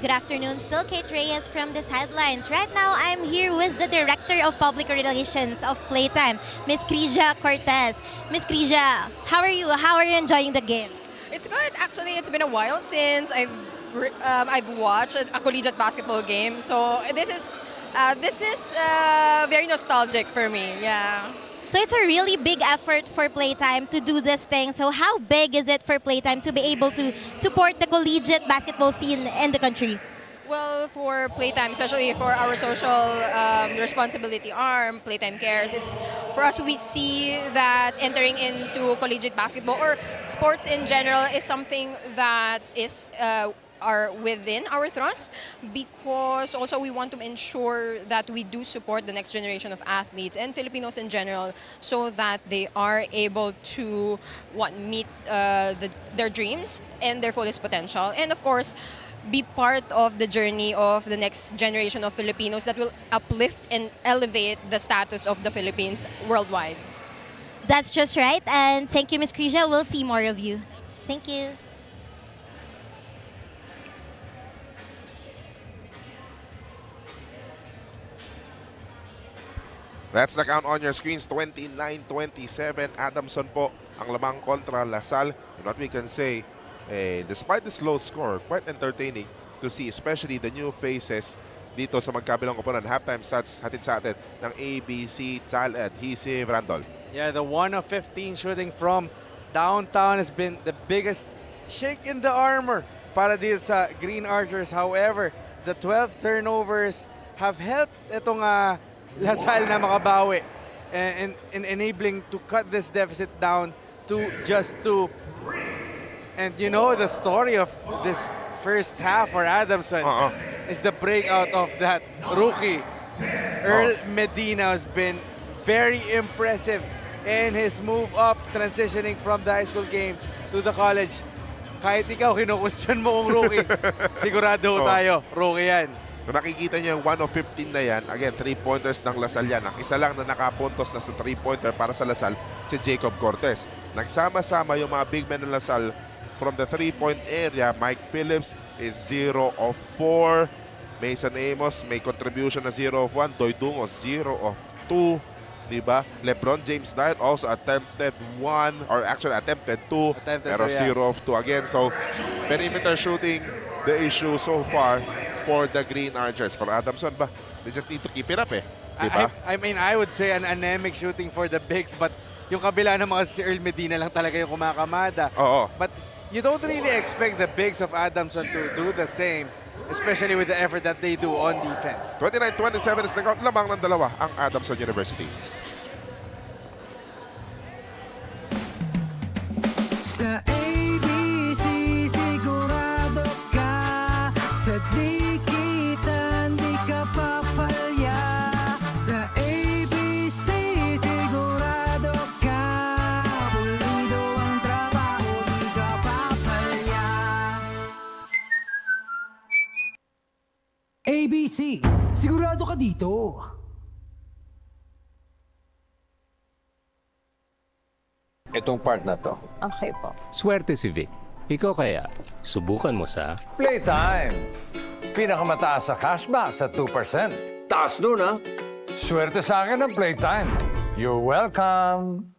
Good afternoon, still Kate Reyes from the sidelines. Right now, I'm here with the Director of Public Relations of Playtime, Miss Crisia Cortez. Miss Crisia, how are you? How are you enjoying the game? It's good. Actually, it's been a while since I've watched a collegiate basketball game. So this is very nostalgic for me. Yeah. So it's a really big effort for Playtime to do this thing. So how big is it for Playtime to be able to support the collegiate basketball scene in the country? Well, for Playtime, especially for our social responsibility arm, Playtime Cares, it's for us, we see that entering into collegiate basketball or sports in general is something that is are within our thrust, because also we want to ensure that we do support the next generation of athletes and Filipinos in general, so that they are able to meet their dreams and their fullest potential, and of course be part of the journey of the next generation of Filipinos that will uplift and elevate the status of the Philippines worldwide. That's just right. And thank you, Miss Crisia. We'll see more of you. Thank you. That's the count on your screens, 29-27. Adamson po ang lamang kontra Salle. And what we can say, despite the slow score, quite entertaining to see, especially the new faces dito sa magkabilang koponan. Halftime stats hatid sa atin ng ABC Tile Adhesive. Randolph. Yeah, the 1 of 15 shooting from downtown has been the biggest shake in the armor para dito sa Green Archers. However, the 12 turnovers have helped itong Salle na makabawi and enabling to cut this deficit down to just 2. And you know the story of this first half for Adamson is the breakout of that rookie. Earl Medina has been very impressive in his move up, transitioning from the high school game to the college. Kahit ikaw kinu-question mo kung rookie, sigurado tayo, rookie yan. Kung nakikita niyo yung 1 of 15 na yan, again, 3-pointers ng Salle yan. Ang isa lang na nakapuntos na sa 3-pointer para sa Salle, si Jacob Cortez. Nagsama-sama yung mga big men ng Salle from the 3-point area. Mike Phillips is 0 of 4. Mason Amos may contribution na 0 of 1. Doy Dungo, 0 of 2. Diba? LeBron James Knight also attempted one, or actually attempted two, pero 0 of 2 again. So, perimeter shooting, the issue so far for the Green Archers. For Adamson ba, they just need to keep it up eh. Diba? I mean, I would say an anemic shooting for the bigs, but yung kabila ng mga si Earl Medina lang talaga yung kumakamada. Oo. But you don't really expect the bigs of Adamson to do the same, especially with the effort that they do on defense. 29-27 is nag-out lamang ng dalawa ang Adamson University. Sa ABC sigurado ka, sa di kita di ka papalya. Sa ABC sigurado ka, pulido ang trabaho, di ka papalya. ABC, sigurado ka dito. Itong part na to. Okay po. Swerte si Vic. Ikaw kaya, subukan mo sa Playtime! Pinakamataas sa cashback sa 2%. Taas nun, ha? Swerte sa akin ng Playtime. You're welcome!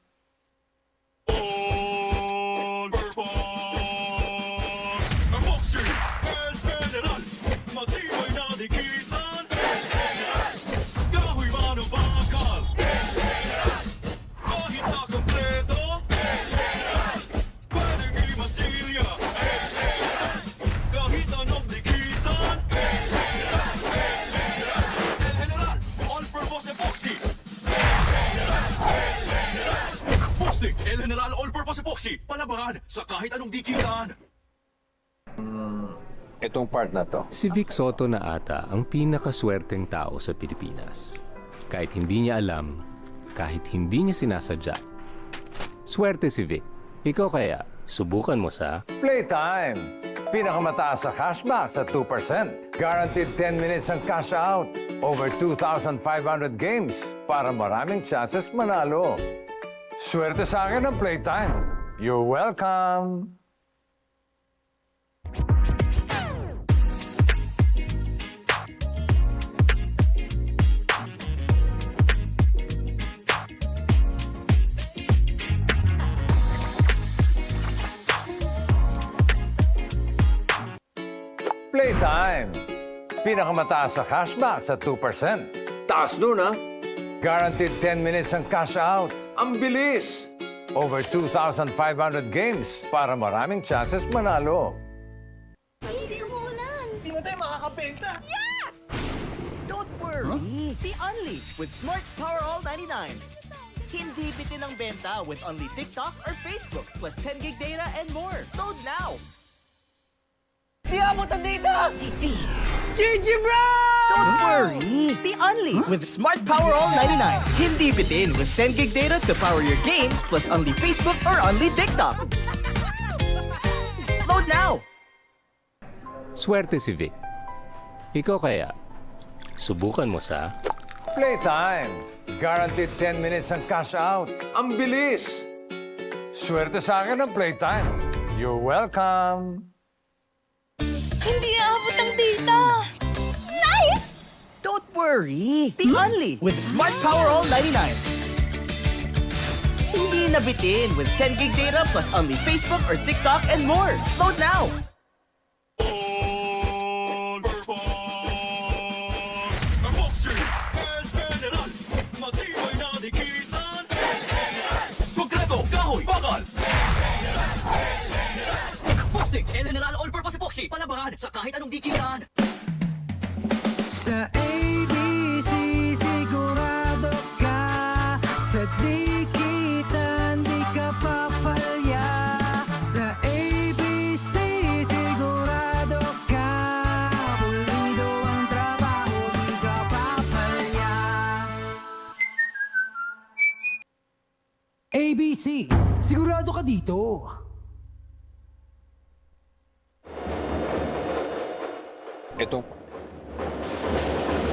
Ang boxing, El General, matibay na dikitan. Kahoy man o bakal. Kahit sa kompleto, pwedeng imasilya. Kahit anong dikitan, El General, all-purpose epoxy. Boxing, El General all-purpose epoxy. Palaban sa kahit anong dikitan. Itong part na to. si Vic Soto na ata ang pinakaswerteng tao sa Pilipinas. Kahit hindi niya alam, kahit hindi niya sinasadya. Swerte si Vic. Ikaw kaya, subukan mo sa Playtime! Pinakamataas sa cashback sa 2%. Guaranteed 10 minutes ang cash out. Over 2,500 games para maraming chances manalo. Swerte sa akin ng Playtime. You're welcome! Playtime! Pinakamataas sa cashback sa 2%. Taas nun, ha? Guaranteed 10 minutes ang cash out. Ang bilis! Over 2,500 games para maraming chances manalo. Hindi mo tayo makakapenta. Yes! Don't worry. Be unleashed with Smart's Powerhouse 99. Hindi bitin ang benta with only TikTok or Facebook plus 10 gig data and more. Load now! Di abot ang data! GG bro! Don't worry! Be unleashed with Smart Powerhouse 99. Hindi bitin with 10 gig data to power your games plus only Facebook or only TikTok. Load now! Swerte si Vic. Ikaw kaya, subukan mo sa Playtime! Guaranteed 10 minutes ang cash out. Ang bilis! Swerte sa akin ng Playtime. You're welcome! Hindi aabot ang data. Nice! Don't worry! Be unleashed with Smart Powerhouse 99. Hindi na bitin with 10 gig data plus only Facebook or TikTok and more. Load now! Ang boxing, El General, matibay na dikitan. Konkreto, kahoy, bakal. Boxing, El General all-purpose epoxy. Palaban sa kahit anong dikitan. Sa ABC sigurado ka, sa di kita di ka papalya. Sa ABC sigurado ka, pulido ang trabaho, di ka papalya. ABC, sigurado ka dito. Itong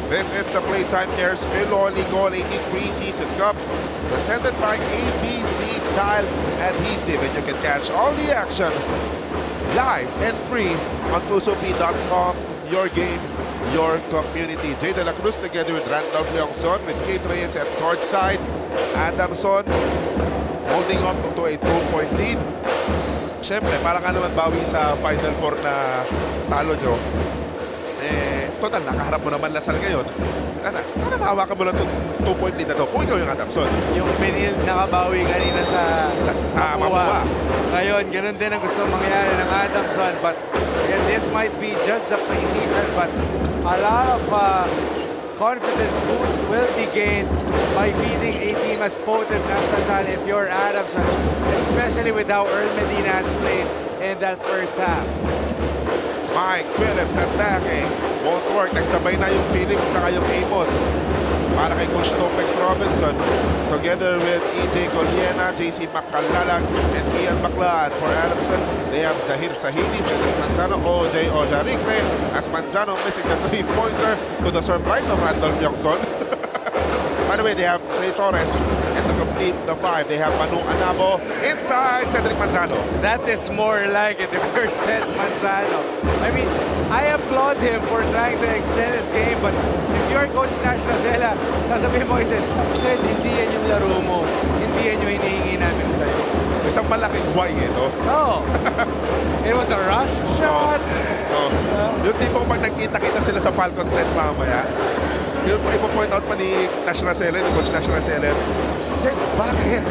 This is the Playtime Cares Filoil EcoOil Preseason Cup presented by ABC Tile Adhesive, and you can catch all the action live and free on pusop.com. Your game, your community. Jay De La Cruz together with Randolph Leongson with Kate Reyes at courtside. Adamson holding on to a 2-point lead. Siyempre, para ka naman bawi sa Final Four na talo nyo. Total, nakaharap mo naman Lasal ngayon. Sana mahawakan mo lang itong 2-point lead na to kung ikaw yung Adamson. Yung pinild nakabawi kanina sa Mapua. Ngayon, ganun din ang gusto mangyari ng Adamson. But again, this might be just the preseason, but a lot of confidence boost will be gained by beating a team as potent as Salle if you're Adamson, especially with how Earl Medina has played in that first half. Mike Phillips attacking. Won't work. Nagsabay na yung Phillips tsaka yung Amos. Para kay Coach Topex Robinson. Together with EJ Coliena, JC Macalalag, and Kian Baclan. For Adamson, they have Zahir Sahili, Cedric Manzano, OJ Ojaricre. As Manzano missing the three-pointer to the surprise of Randolph Yongson. By the way, they have Trey Torres. And to complete the five, they have Manu Anabo inside Cedric Manzano. That is more like it if you're Seth Manzano. I mean, I applaud him for trying to extend his game, but if you're Coach Nash Rosella, sasabihin mo, Seth, hindi yan yung laro mo. Hindi yan yung hinihingi namin sa'yo. Isang malaking why, no? Oh, it was a rush shot. Yung tipong pag nagkita-kita sila sa Falcons Nest mamaya, yung ipo-point out pa ni Nash Rosella, ni Coach Nash Rosella, Seth, bakit?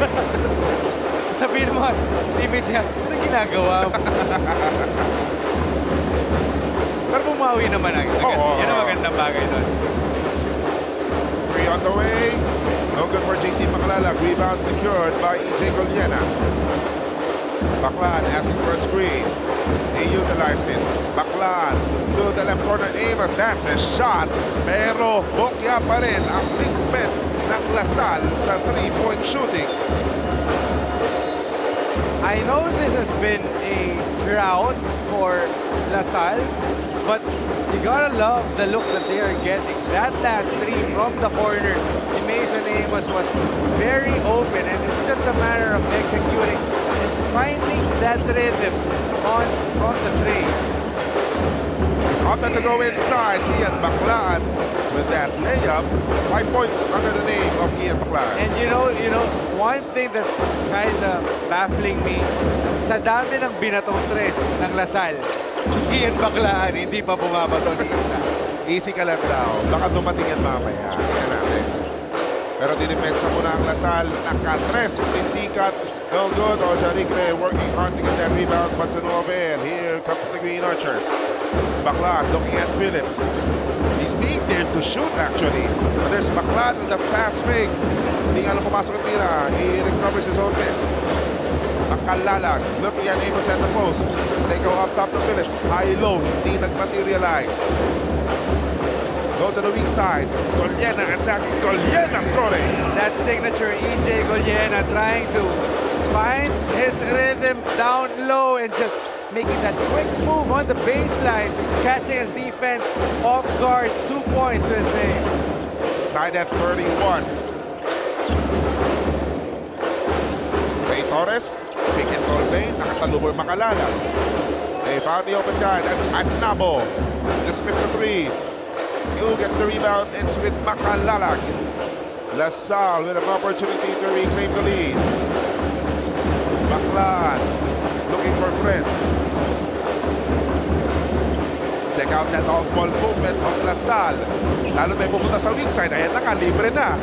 Sabihin naman, teammates niya, ano ginagawa mo? Pero bumawi naman agad. Yan ang magandang bagay doon. 3 on the way. No good for JC Macalalag. Rebound secured by EJ Coliena. Baclan asking for a screen. They utilized it. Baclan to the left corner. Amos, that's a shot. Pero bokya pa rin ang big bet ng Lasal sa 3-point shooting. I know this has been a drought for Lasal, but you gotta love the looks that they are getting. That last three from the corner, Mason Amos was very open, and it's just a matter of executing and finding that rhythm from the three. Opted to go inside. Kian Baclan with that layup. 5 points under the name of Kian Baclan. And you know, one thing that's kind of baffling me, sa dami ng binatong tres ng Lasal, si Kian Baclan hindi pa bumabato ni isa. Easy ka lang daw. Baka dumating yan mamaya. Tingnan natin. Pero dinipensa muna ang Lasal. Nakatres si Sikat. No good. Ojaricre working hard to get that rebound, but to no avail. Here comes the Green Archers. Baclan looking at Phillips. He's being dared to shoot actually. But there's Baclan with a pass fake. Hindi nga lang pumasok ang tira. He recovers his own miss. Macalalag looking at Amos at the post. They go up top to Phillips. High-low. Hindi nag-materialize. Go to the weak side. Coliena attacking. Coliena scoring. That signature EJ Coliena trying to find his rhythm down low and just making that quick move on the baseline, catching his defense off guard. 2 points to his name. Tied at 31. Trey Torres, pick and roll lane, nakasalubong Macalala. They found the open guy, that's Anabo. Just missed the three. Who gets the rebound? It's with Macalalag. Lasal with an opportunity to reclaim the lead. Baclan looking for friends. Check out that off-ball movement of Lasal. Lalo may pupunta sa weak side. Ayan na, libre na.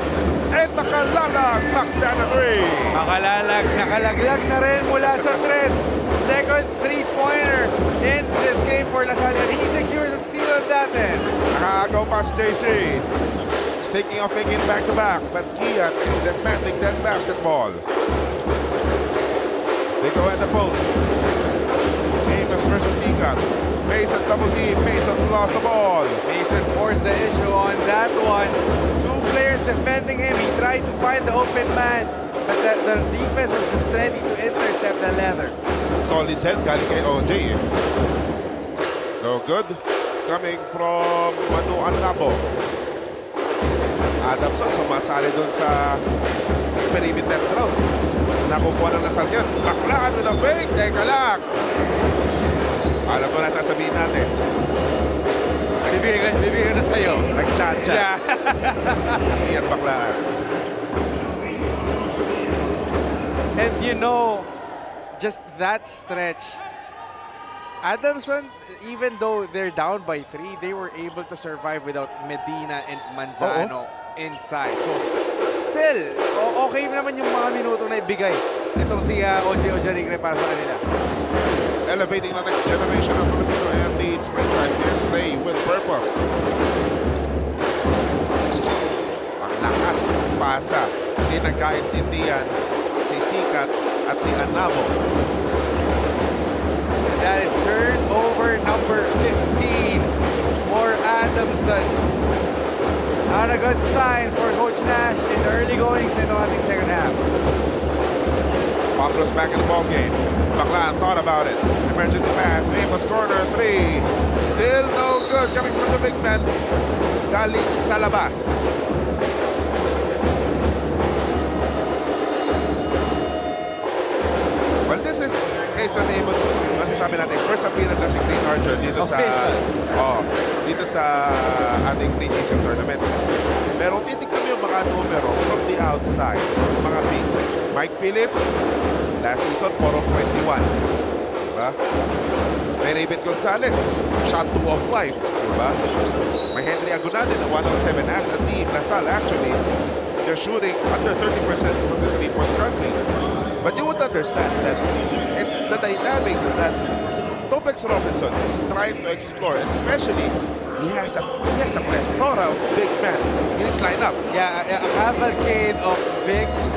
And Macalalag knocks down a three. Macalalag, nakalaglag na rin mula sa tres. Second three-pointer in this game for Lasal. And he secures a steal of that end. Nakagaw pa si JC. Thinking of making back-to-back. But Kian is demanding that basketball. They go at the post. Amos versus Sikat. Mason double team. Mason lost the ball. Mason forced the issue on that one. Two players defending him. He tried to find the open man, but the defense was just ready to intercept the leather. Solid help galing kay OJ. No good. Coming from Manu Anabo. Adamson sumasali dun sa perimeter route. Nakukuha ng Lasal yun. Baclan with a fake. Teka lang. Alam ko na sasabihin natin. Bibigyan na sa'yo. Nag-chat-chat. Yeah. Iyan Baclan. And you know, just that stretch, Adamson, even though they're down by 3, they were able to survive without Medina and Manzano inside. So, still, okay naman yung mga minuto na ibigay itong si Oje Ojarigre para sa kanila. Elevating the next generation of Filipino athletes, Playtime Cares play with purpose. Ang lakas ng pasa, hindi nagkaintindihan si Sikat at si Anabo. That is turnover number 15 for Adamson. Not a good sign for Coach Nash in the early goings into the second half. Pablo's back in the ball game. Baclan thought about it. Emergency pass. Amos corner 3. Still no good. Coming from the big man. Galing sa labas. Well, this is Mason Amos. Masasabi natin, first appearance as a Green Archer dito dito sa ating preseason tournament. Pero titignan mo yung mga numero from the outside. Mga bigs. Mike Phillips, last season, 4 of 21. Diba? May Raven Gonzalez, shot 2 of 5. Diba? May Henry Agunade na 1 of 7. As a team, Salle actually, they're shooting under 30% from the three-point country. But you would understand that it's the dynamic that Topex Robinson is trying to explore, especially he has a plethora of big men in his lineup. Yeah, a cavalcade of bigs.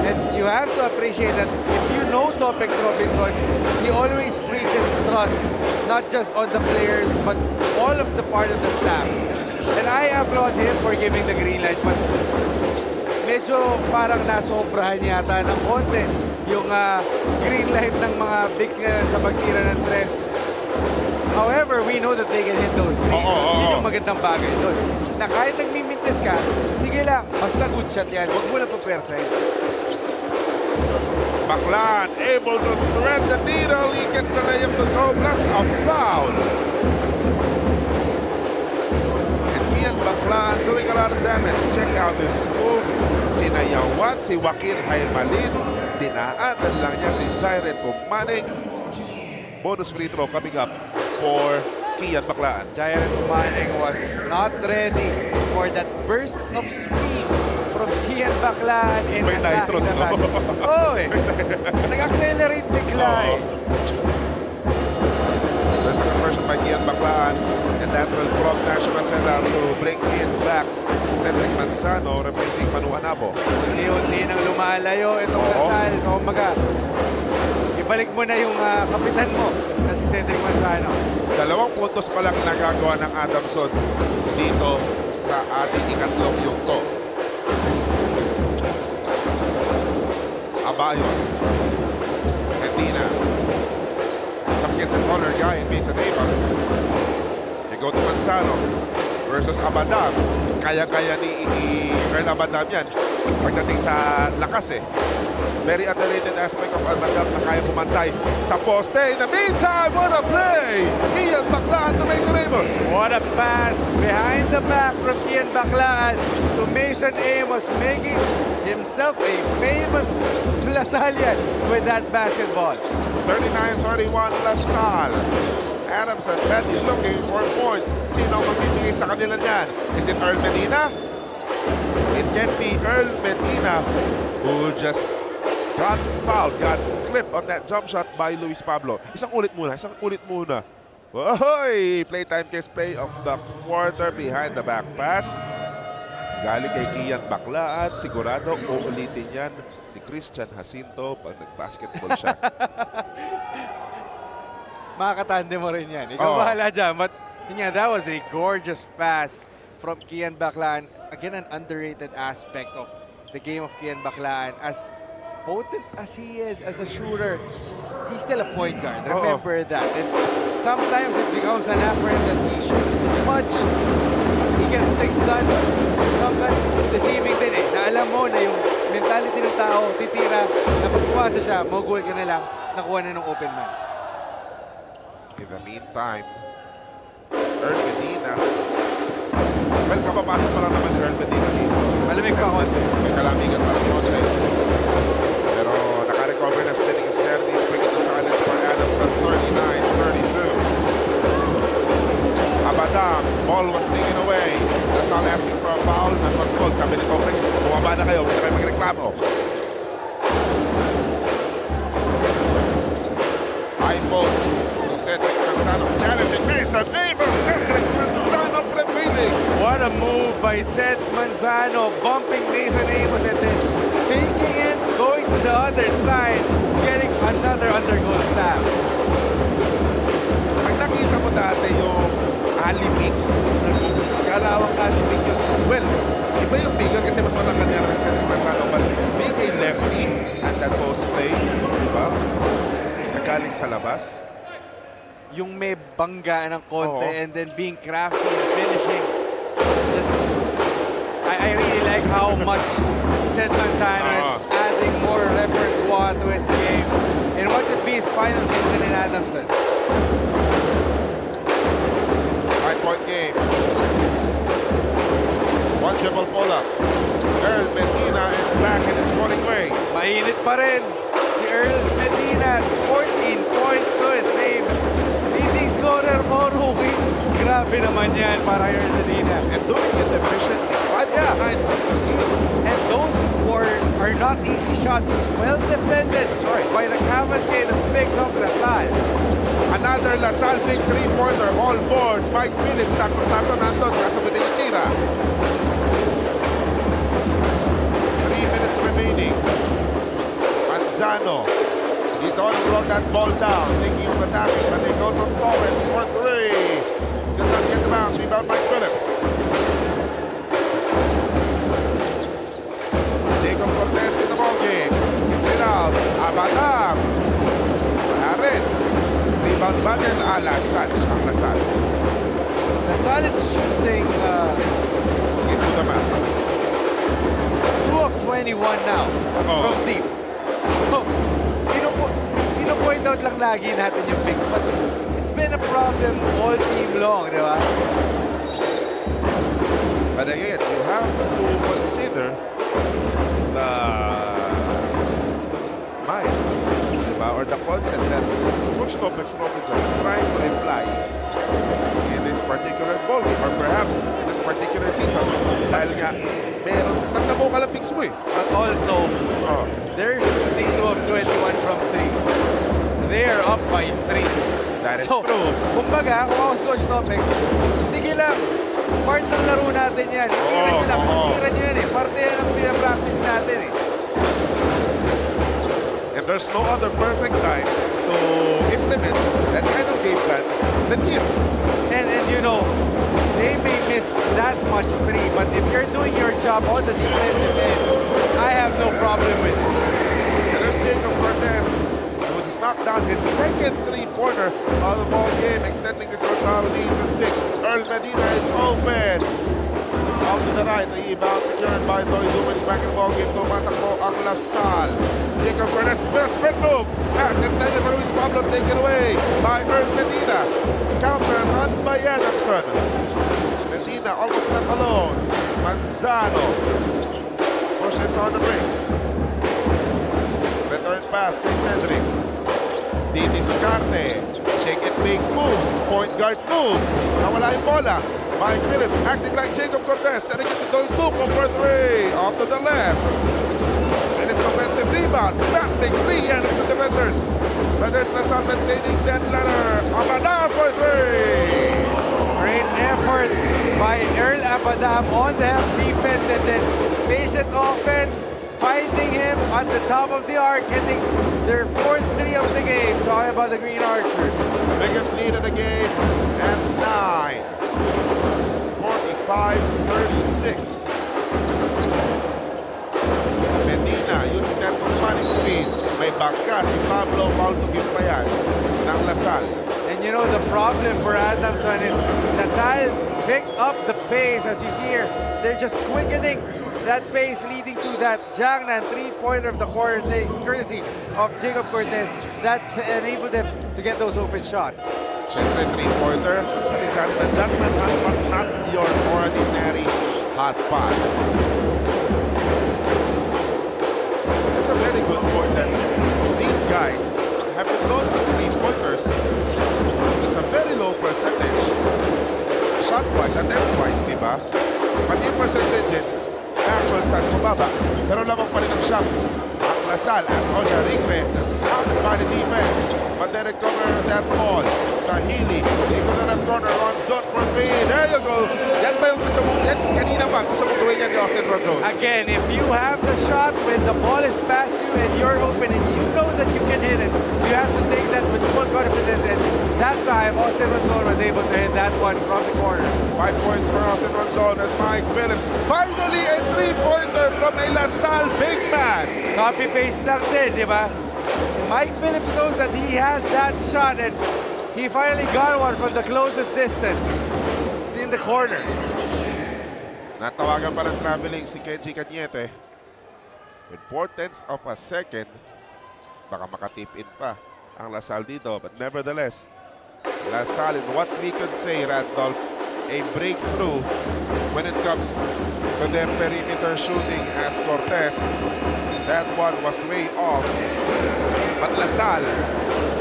And you have to appreciate that if you know Topex Robinson, he always preaches trust, not just on the players, but all of the part of the staff. And I applaud him for giving the green light, but medyo parang nasobrahan yata ng konti yung green light ng mga bigs ngayon sa pagtira ng tres. However, we know that they can hit those threes. Yun yung magandang bagay doon. Na kahit nagmimintis ka, sige lang, basta good shot yan. Huwag mo lang papersa yun. Baclan able to thread the needle. He gets the layup to go, plus a foul. And Kian Baclan doing a lot of damage. Check out this move. Sinayawan si Joaquin Jairmalin. Dinaanan lang niya si Jairet Pumaning. Bonus free throw coming up for Kian Baclan. Jairet Pumaning was not ready for that burst of speed from Kian Baclan in may nitros, no? Nag-accelerate bigla eh. There's a conversion by Kian Baclan, and that will prompt National Center to bring in back Cedric Manzano replacing Manu Anabo. Unti-unti nang lumalayo itong Salle. So, kumbaga, ibalik mo na yung kapitan mo na si Cedric Manzano. 2 puntos pa lang nagagawa ng Adamson dito sa ating ikatlong yugto. Abayon. Medina. Some gets a corner guy in Mason Amos. They go to Manzano versus Abadam. Kaya-kaya ni Earl Abadam yan pagdating sa lakas eh. Very underrated aspect of Abadam na kaya pumantay sa poste. In the meantime, what a play! Kian Baclan to Mason Amos. What a pass behind the back from Kian Baclan to Mason Amos, making himself a famous Lasallian with that basketball. 39-31 Salle. Adamson badly looking for points. Sino ang magbibigay sa kanila niyan? Is it Earl Medina? It can be Earl Medina who just got fouled, got clipped on that jump shot by Luis Pablo. Isang ulit muna. Ohoy! Playtime Cares play of the quarter behind the back pass. Galing kay Kian Baclan. Sigurado uulitin yan ni Christian Jacinto pag nag-basketball siya. Makakatande mo rin yan. Ikaw bahala dyan. But yun nga, that was a gorgeous pass from Kian Baclan. Again, an underrated aspect of the game of Kian Baclan. As potent as he is as a shooter, he's still a point guard. Remember that. And sometimes it becomes an effort that he shoots too much. He gets things done. Sometimes deceiving din eh. Na alam mo na yung mentality ng tao, titira, na pag pumasa siya, mag-goal ka na lang, nakuha na ng open man. In the meantime, Earl Medina. Well, kapapasok pa lang naman Earl Medina dito. Malamig pa ako. May kalamigan pa lang konti. Pero away. That's all asking for a foul. That was called. Sabi ni Complex, bumaba na kayo. Huwag na kayo magreklamo. High post to Cedric Manzano. Challenging Mason. Able Cedric Manzano prevailing. What a move by Seth Manzano, bumping Mason Amos and then faking it, going to the other side, getting another undergoal stab. Pag nakita mo dati yung alipik, kalawang alipik yun. Well, iba yung figure kasi mas matangkad niya ng Cedric Manzano. But being a lefty at that post play, di ba? Galing sa labas. Yung may bangga ng konti Oo. and then being crafty and finishing. Just, I really like how much Seth Manzano is adding more repertoire to his game in what could be his final season in Adamson. 5-point game. One triple pull-up. Earl Medina is back in the scoring race. Mainit pa rin si Earl Medina. 14 points to his name. Leading scorer mo, rookie. Grabe naman yan para Earl Medina. And doing it efficiently. 5 of 9 from the field. And those are not easy shots. It's well defended by the cavalcade of picks of Salle. Another LaSalle big three-pointer. All board. Mike Phillips. Sakto-sakto nandun. Kasabot yung tira. 3 minutes remaining. Manzano. He's the one who brought that ball down. Thinking of attacking. But they go to Torres for 3. Did not get the bounce. Rebound Mike Phillips. Jacob Cortez in the ballgame. Kicks it out. Abadam. Wala rin. Rebound battle. Last touch ang LaSalle. LaSalle is shooting Let's get to the map. 2 of 21 now from deep. So, point out lang lagi natin yung picks, but it's been a problem all team long, di ba? But again, you have to consider the mind, di ba? Or the concept that Coach Topex Robinson is trying to imply in this particular ball game, or perhaps in this particular season. Dahil nga, meron, saan na mo ka lang picks mo eh? But also, they're shooting 2 of 21 from 3. They're up by 3. That is so, true. Kumbaga, kung ako si Coach Topex, sige lang, part ng laro natin yan. Itira nyo lang, kasi tira nyo yan eh. Parte yan ang pinapractice natin eh. And there's no other perfect time to implement that kind of game plan than here. And you know, they may miss that much 3, but if you're doing your job on the defensive end, I have no problem with it. And there's Jacob Cortez, who just knocked down his second three-pointer of the ball game, extending this LaSalle lead to 6. Earl Medina is open. Off to the right, the rebound secured by Toy Dumas. Back in the ball game, tumatakbo ang LaSalle. Jacob Cortez, spin move. Pass intended for Luis Pablo, taken away by Earl Medina. Counter run by Adamson. Medina almost left alone. Manzano pushes on the brakes. Return pass kay Cedric. Di Discarte. Shake it, big moves. Point guard moves. Nawala yung bola. Mike Phillips acting like Jacob Cortez. Setting it to Don Loop over 3. Off to the left. Phillips offensive rebound. Batting 3 Anderson defenders. But there's LaSalle maintaining that ladder. Abadam for 3. Great effort by Earl Abadam on the help defense and then patient offense, finding him at the top of the arc, hitting their 4th 3 of the game. Talking about the Green Archers. Biggest lead of the game and 9. 45-36. Medina using that running speed. May bangka si Pablo, foul to give pa yan ng LaSalle. And you know, the problem for Adamson is LaSalle picked up the pace. As you see here, they're just quickening that pace, leading to that Jangnan three-pointer of the quarter, courtesy of Jacob Cortez. That's enabled them to get those open shots. Siyempre, three-pointer. Ating sa atin na Jangnan hot pot, not your ordinary hot pot. That's a very good point that these guys have been known to three-pointers. It's a very low percentage. shot-wise, attempt-wise, di ba? Pati yung percentages, actual stats mababa, pero lamang pa rin ang shot. Ang Lasal as Oja Rigre, that's counted by the defense, but they recover that ball. Sahili, they go to the left corner, Ronzon for three. There you go. Yan ba yung gusto mong, yan kanina pa, gusto mong gawin yan ni Austin Ronzon? Again, if you have the shot when the ball is past you and you're open and you know that you can hit it, you have to take that with full confidence. And that time, Austin Ronzon was able to hit that one from the corner. 5 points for Austin Ronzon as Mike Phillips. Finally, a three-pointer from a Lasal big man. Copy-paste lang din, di ba? Mike Phillips knows that he has that shot and he finally got one from the closest distance in the corner. Natawagan pa ng traveling si Kenji Cañete. With 4/10 of a second, baka makatip in pa ang Lasal dito. But nevertheless, Lasal in what we could say, Randolph, a breakthrough when it comes to their perimeter shooting as Cortez. That one was way off. But Lasal,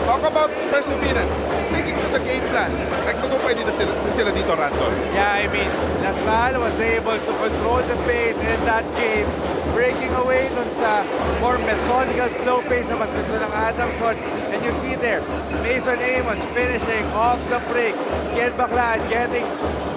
talk about perseverance, sticking to the game plan. Nagtutupay din sila dito, Randolph. Yeah, I mean, Salle was able to control the pace in that game, breaking away dun sa more methodical slow pace na mas gusto ng Adamson. And you see there, Mason Amos finishing off the break. Kian Baclan getting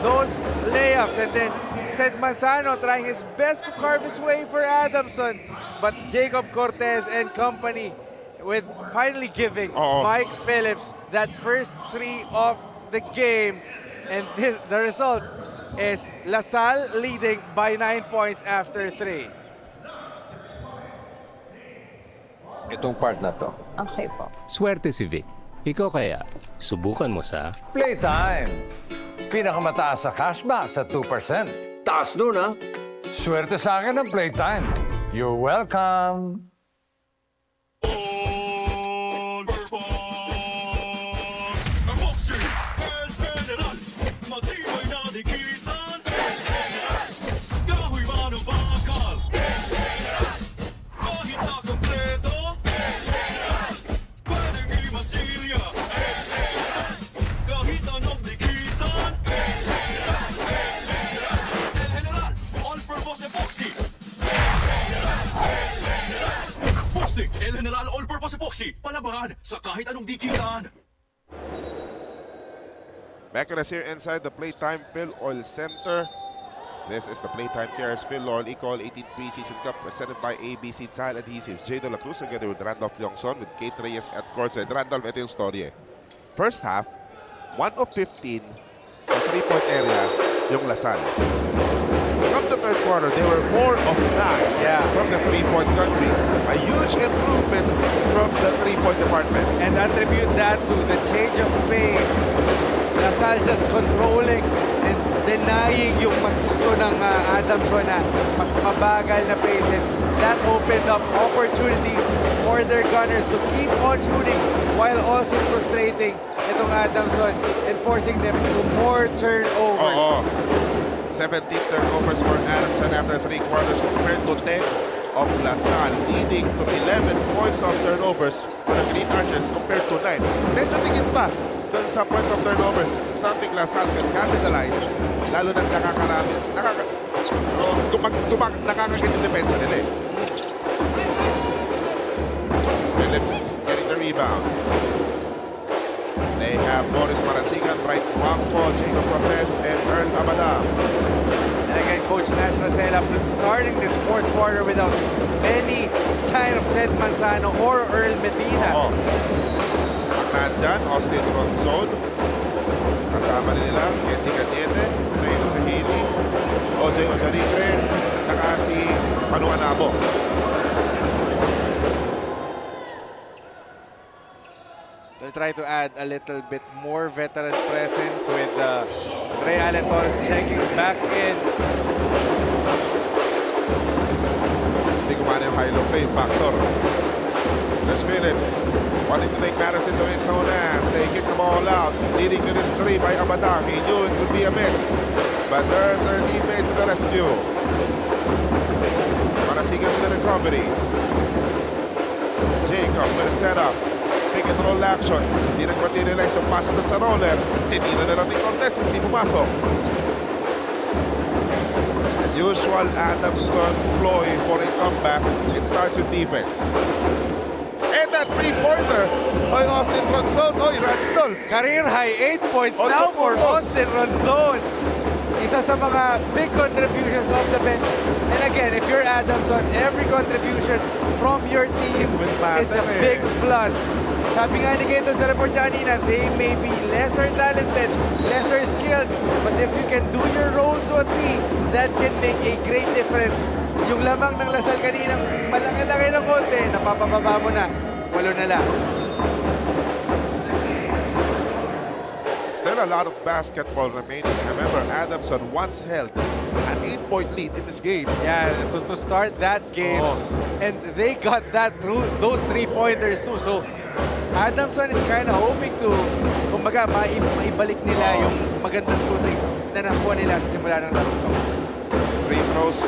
those layups, and then Sed Manzano trying his best to carve his way for Adamson. But Jacob Cortez and company with finally giving Mike Phillips that first three of the game. And the result is Lasal leading by 9 points after 3. Itong part na to. Okay po. Swerte si Vic. Ikaw kaya, subukan mo sa Playtime! Pinakamataas sa cashback sa 2%. Taas nun, ha? Swerte sa akin ng Playtime. You're welcome! El General All-Purpose Epoxy, palabahan sa kahit anong dikitan. Back with us here inside the Playtime Filoil Center. This is the Playtime Cares Filoil EcoOil 18 Preseason Cup presented by ABC Tile Adhesive. Jay De La Cruz together with Randolph Yongson with Kate Reyes at courtside. Randolph, ito yung story. First half, 1 of 15 sa 3-point area yung Lasal. Come the third quarter, they were 4 of 9 from the 3-point country. A huge improvement from the 3-point department. And attribute that to the change of pace. Lasal just controlling and denying yung mas gusto ng Adamson na mas mabagal na pace. And that opened up opportunities for their gunners to keep on shooting while also frustrating itong Adamson and forcing them to more turnovers. 17 turnovers for Adamson after 3 quarters compared to 10 of Lasal, leading to 11 points of turnovers for the Green Archers compared to 9. Medyo tingin pa dun sa points of turnovers. Something Lasal can capitalize, lalo na nakakarami, nakakagit yung depensa nila eh. Phillips getting the rebound. They have Boris Marasigan, Bright Juanco, Jacob Cortez, and Earl Abada. And again, Coach National Salle starting this fourth quarter without any sign of Sed Manzano or Earl Medina. Nandyan, Austin Ronzon. Kasama nila si Kenji Cañete, Zayn Sahili, Ojay Ojarigre, saka si Manu Anabo. They'll try to add a little bit more veteran presence with Ray Allen Torres checking back in. Hindi kumana yung high-low play, backdoor. There's Phillips, wanting to take matters into his own hands. They kick the ball out, leading to this 3 by Abada. He knew it would be a miss, but there's their teammates to the rescue. Marasigan with the recovery. Jacob with a setup. Big and roll action. Hindi nag-materialize yung pasa doon sa roller. Tinira na lang ni Cortez, hindi pumasok. Usual Adamson ploy for a comeback. It starts with defense. And that three-pointer by Austin Ronson. Oy, Randall. Career high 8 points Ocho now for puntos. Austin Ronson. Isa sa mga big contributions off the bench. And again, if you're Adamson, every contribution from your team is a big plus. Sabi nga ni Keto sa report niya kanina, they may be lesser talented, lesser skilled, but if you can do your role to a T, that can make a great difference. Yung lamang ng Lasal kaninang malaki-laki ng konti, napapababa mo na. 8 na lang. Still a lot of basketball remaining. Remember, Adamson once held an 8-point lead in this game. Yeah, to start that game. And they got that through those 3-pointers too. So, Adamson is kind of hoping to, kumbaga, maibalik nila yung magandang shooting na nakuha nila sa simula ng laro to. Free throws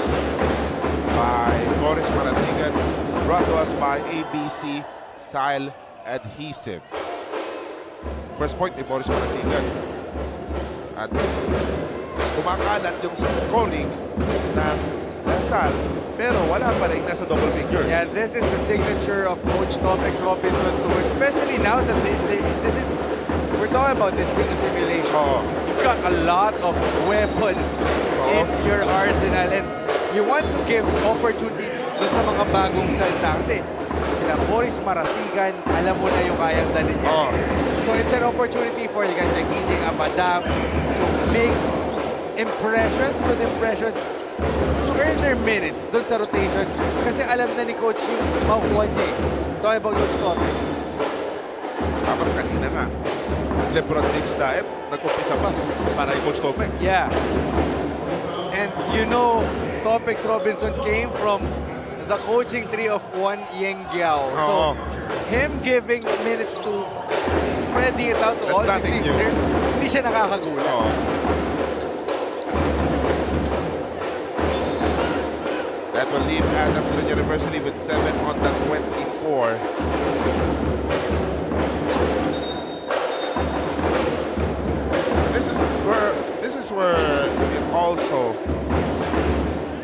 by Boris Marasigan, brought to us by ABC Tile Adhesive. First point ni Boris Marasigan. At kumakalat yung scoring ng Lasal, pero wala pa rin nasa double figures. Yeah, this is the signature of Coach Topex Robinson too, especially now that we're talking about this being a simulation. You've got a lot of weapons in your arsenal, and you want to give opportunity to sa mga bagong salta kasi sila Boris Marasigan, alam mo na yung kayang dalhin niya. So it's an opportunity for you guys like DJ Abadam to make impressions, good impressions, to earn their minutes doon sa rotation. Kasi alam na ni Coach yung makukuha niya eh. Talking about Coach Topex. Tapos kanina nga, LeBron James Daep, nag-umpisa pa para kay Coach Topex. Yeah. And you know, Topex Robinson came from the coaching tree of Juan Yengiao. So, him giving minutes to spreading it out to all 16 players, hindi siya nakakagulat. That will leave Adamson University with 7 on the 24. This is where it also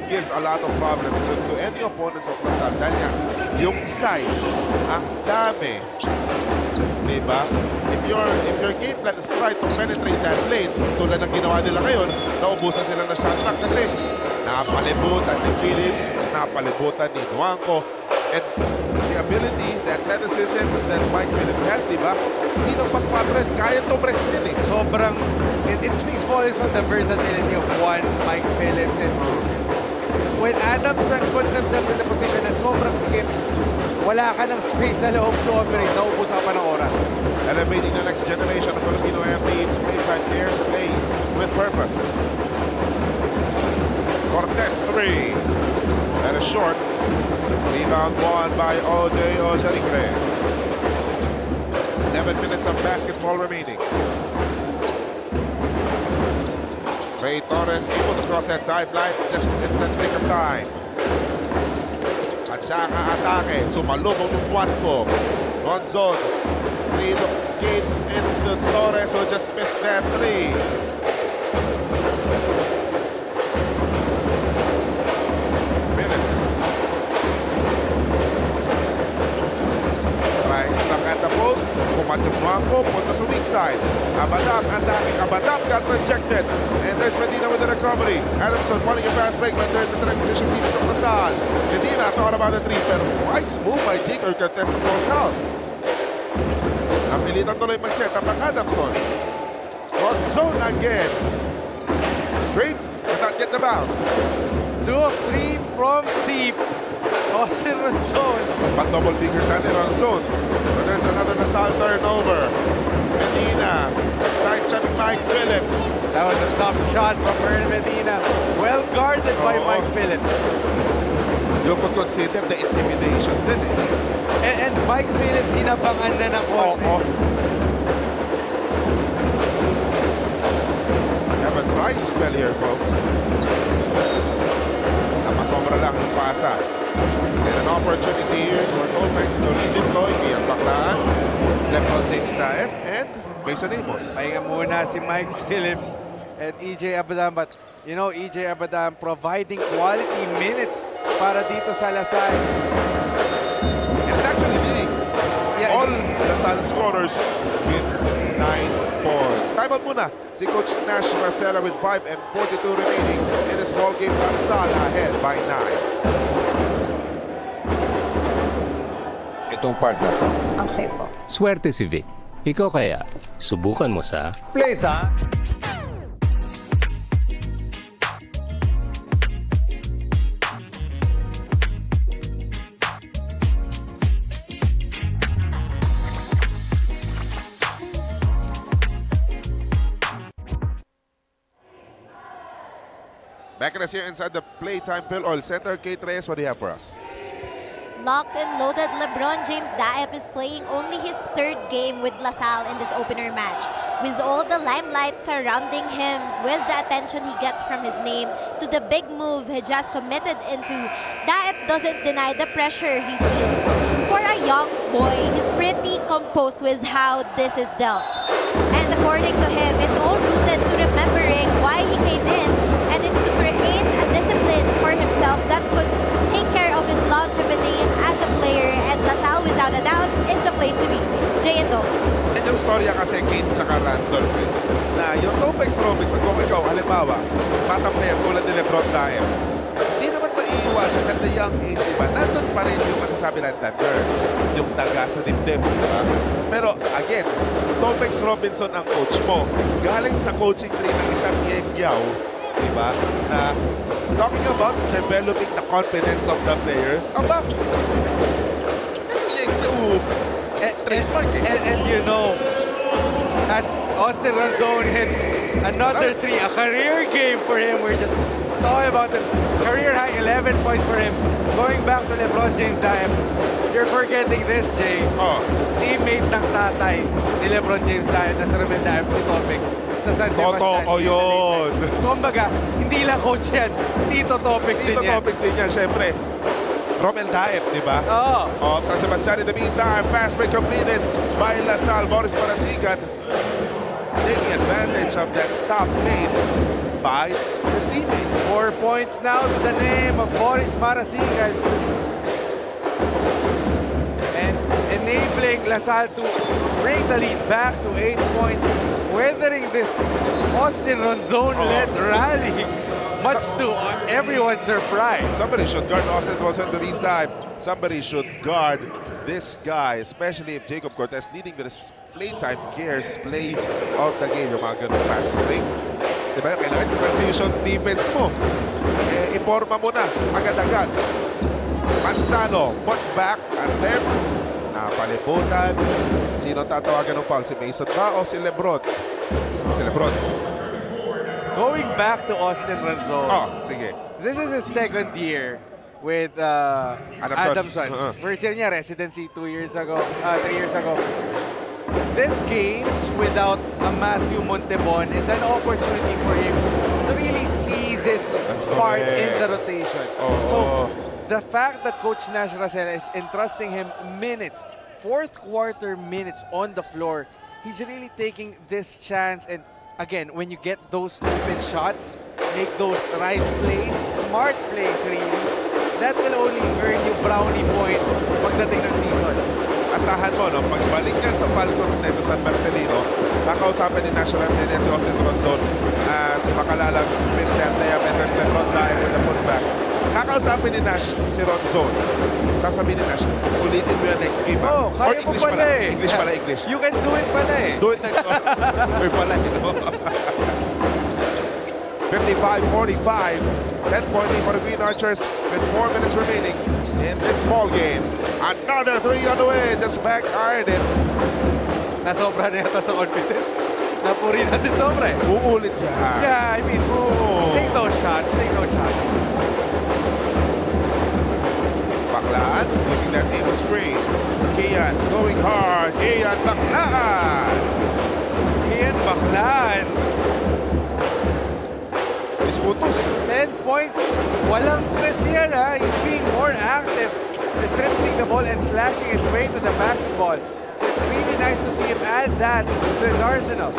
gives a lot of problems to any opponents of Lasal. Dahil nga, yung size, ang dami. Diba? If your game plan is try to penetrate that lane, tulad ng ginawa nila ngayon, naubusan sila ng shot clock kasi napalibutan ni Phillips, napalibutan ni Nuanco, and the ability, the athleticism that Mike Phillips has, diba? Hindi nang pag-quadrant, kaya to press din eh. Sobrang, it speaks volumes from the versatility of one Mike Phillips, and when Adamson puts themselves in the position na sobrang sikip, wala ka ng space sa loob to operate, naubusan ka pa ng oras. Elevating the next generation of Filipino athletes, Playtime Cares, play with purpose. Cortez 3. That is short. Rebound won by OJ Ojaricre. 7 minutes of basketball remaining. Ray Torres able to cross that timeline just in the nick of time. At siya ang atake. Sumalubong ng Juanco. Ronson relocates into Torres who just missed that 3. Minutes. Tries lang at the post. Kumat yung Juanco. Punta sa weak side. Abadam attacking. Abadam got rejected. And there's Medina with the recovery. Adamson wanting a fast break, but there's a transition defense of Salle. Medina thought about the 3, pero wise move by Jake or Cortez to close out. Napilitan tuloy mag-set up ng Adamson. On zone again. Straight, could not get the bounce. 2 of 3 from deep. Austin Ronson. But double figures and on zone. But there's another Lasal turnover. Medina sidestepping Mike Phillips. That was a tough shot from Ern Medina. Well guarded by Mike Phillips. You could consider the intimidation din eh. And Mike Phillips inabangan na ng konti. Have a dry spell here, folks. Namasobra lang yung pasa. Meron An opportunity here for Colmex to redeploy kay ang baklaan, LeBron James Daep, and Mason Amos. Pahinga muna si Mike Phillips at EJ Abadam. But you know, EJ Abadam providing quality minutes para dito sa Lasal. It's actually leading all Lasal scorers with 9 points. Time out muna. Si Coach Nash Marcela with 5 and 42 remaining in this ball game. Lasal ahead by 9. Itong part na to. Okay po. Swerte si Vic. Ikaw kaya, subukan mo sa Playtime. Back at us here inside the Playtime Filoil Center. Kate Reyes, what do you have for us? Locked and loaded, LeBron James Daep is playing only his third game with LaSalle in this opener match. With all the limelight surrounding him, with the attention he gets from his name, to the big move he just committed into, Daep doesn't deny the pressure he feels. For a young boy, he's pretty composed with how this is dealt. And according to him, it's all rooted to remembering why he came in, and it's to create a discipline for himself that could take care of his longevity as a player, and LaSalle, without a doubt, is the place to be. Jay and Dolph. And yung storya kasi Kate tsaka Randolph na yung Topex Robinson, kung ikaw, halimbawa, bata player tulad ni Lebron Daep, hindi naman maiiwasan at the young age, diba? Nandun pa rin yung masasabi ng nerves, yung daga sa dibdib, diba? Pero again, Topex Robinson ang coach mo. Galing sa coaching tree ng isang Yengyaw, diba? Na talking about developing the confidence of the players, aba, Yengyaw, trademark eh. And you know, as Austin Ronzone hits another three, a career game for him. We're just talking about the career high 11 points for him. Going back to LeBron James Daep, you're forgetting this, Jay. Oh. Teammate ng tatay ni LeBron James Daep na si Romel Daep, si Topex, sa San Sebastian. Totoo yun. So, kumbaga, hindi lang coach yan. Tito Topex din Dito yan. Topex din yan, syempre. Romel Daep, di ba? Oo. Of San Sebastian. In the meantime, pass break completed by LaSalle. Boris Parasigan taking advantage of that stop made by his teammates. 4 points now to the name of Boris Parasigan. And enabling LaSalle to bring the lead back to 8 points, weathering this Austin Ronzone-led rally. Much to everyone's surprise. Somebody should guard Austin Ronzone in the meantime. Somebody should guard this guy, especially if Jacob Cortez leading this Playtime Cares play of the game. Yung mga ganun fast break. Diba? Kailangan transition defense mo. Eh, iporma mo na agad-agad. Manzano, put back, and then napaliputan. Sino tatawagan ng foul? Si Mason ba o si Lebron? Si Lebron. Going back to Austin Ronzone. Oh, sige. This is his second year with Adamson. First year niya, residency 3 years ago. This games without a Matthew Montebon is an opportunity for him to really seize his part in the rotation. So, the fact that Coach Nash Racela is entrusting him minutes, fourth quarter minutes on the floor, he's really taking this chance. And again, when you get those open shots, make those right plays, smart plays really, that will only earn you brownie points pagdating ng season. Asahan mo, no? Pagbalik niyan sa Falcons na sa San Marcelino, kakausapin ni National City si Austin Ronzone as makalalang Mr. Atlea Mentors Lebron Daep with the putback. Kakausapin ni Nash si Ronzone. Sasabihin ni Nash, ulitin mo yan next game. Oh, kaya mo pala eh. English pala, English. You can do it pala eh. Do it next time. May pala, you know. 55-45. 10-point lead for the Green Archers with 4 minutes remaining in this ball game. Another 3 on the way. Just back-ironed it. Nasobra na yata sa confidence. Napuri natin sobra eh. Uulit yan. Yeah, I mean, take those shots. Take those shots. Baklaan using that table screen. Kian going hard. Kian Baklaan. Kian Baklaan. Disputos. 10 points. Walang tres yan ha. He's being more active distributing the ball and slashing his way to the basketball. So it's really nice to see him add that to his arsenal.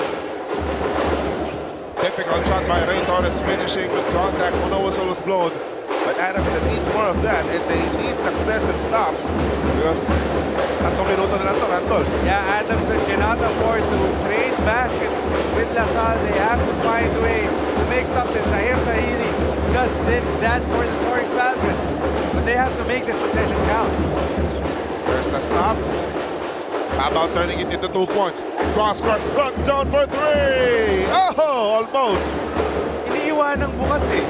Difficult shot by Ray Torres, finishing with contact when the whistle was blown. But Adamson needs more of that, and they need successive stops because 3 minuto na lang to, Randol. Yeah, Adamson cannot afford to trade baskets with LaSalle. They have to find a way to make stops, and Zahir Sahiri just did that for the Soaring Falcons. But they have to make this possession count. There's the stop. How about turning it into 2 points? Cross court, run zone for 3! Oh, almost! Iniiwan ng bukas eh.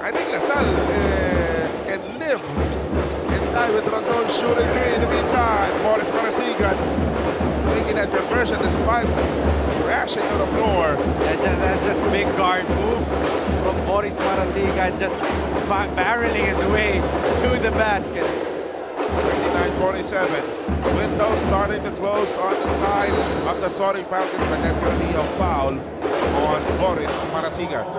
I think LaSalle can live and die with run zone shooting 3 in the meantime. Boris Marasigan making that conversion despite crashing to the floor. That's just big guard moves from Boris Marasigan, just barreling his way to the basket. 39-47. Windows starting to close on the side of the Soaring Falcons, but that's going to be a foul on Boris Marasigan.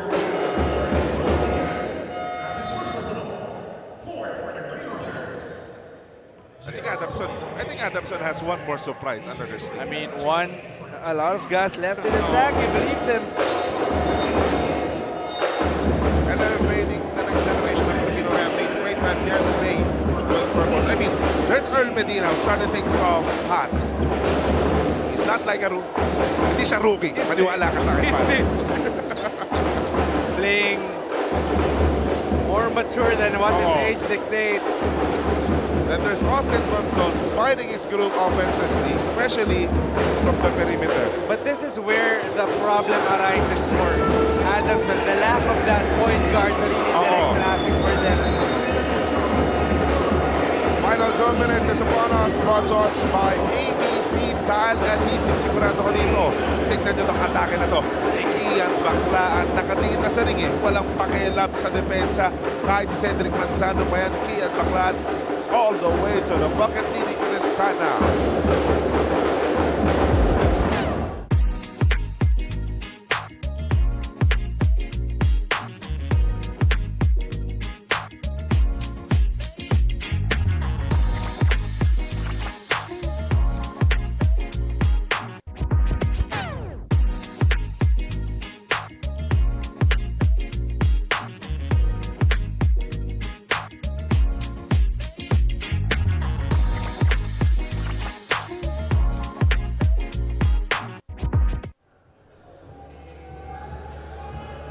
I think Adamson has one more surprise under their sleeve. I mean, a lot of gas left in the tank. You believe them. Elevating the next generation of Filipino athletes. Playtime Cares play with purpose. I mean, there's Earl Medina who started things off hot. He's not like a rookie. Hindi siya rookie. Maniwala ka sa akin, pare. Playing more mature than what his age dictates. Then there's Austin Ronson finding his groove offensively, especially from the perimeter. But this is where the problem arises for Adamson, the lack of that point guard to really direct traffic for them. Final 2 minutes is upon us, brought to us by ABC Tile Adhesive. Sigurado ko dito, tignan nyo itong atake na to. Ikian, baklaan, nakatingin na sa ring eh. Walang pakialam sa depensa. Kahit si Cedric Manzano pa yan, Ikian, baklaan. All the way to the bucket, leading to this time now.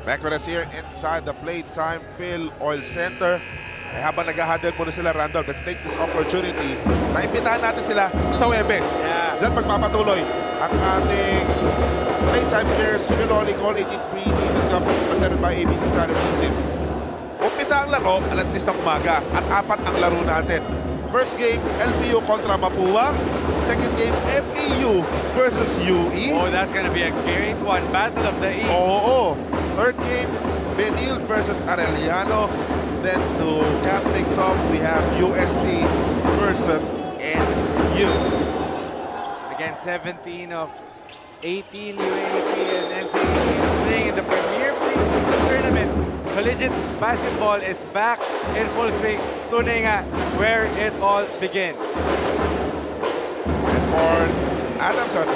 Back with us here inside the Playtime Filoil Center. Eh, habang nag-huddle muna sila, Randall, let's take this opportunity na imbitahan natin sila sa Webes. Diyan magpapatuloy ang ating Playtime Cares Filoil EcoOil Preseason Cup presented by ABC Tile Adhesives. Umpisa ang laro, alas 10 ng umaga at 4 ang laro natin. First game, LPU kontra Mapua. Second game, FEU versus UE. Oh, that's gonna be a great one. Battle of the East. Oo. Third game, Benil versus Arellano. Then to cap things off, we have UST versus NU. Again, 17 of 18 UAP and NCAA is playing in the premier preseason tournament. Collegiate basketball is back in full swing. Tunay nga where it all begins. And for Adamson,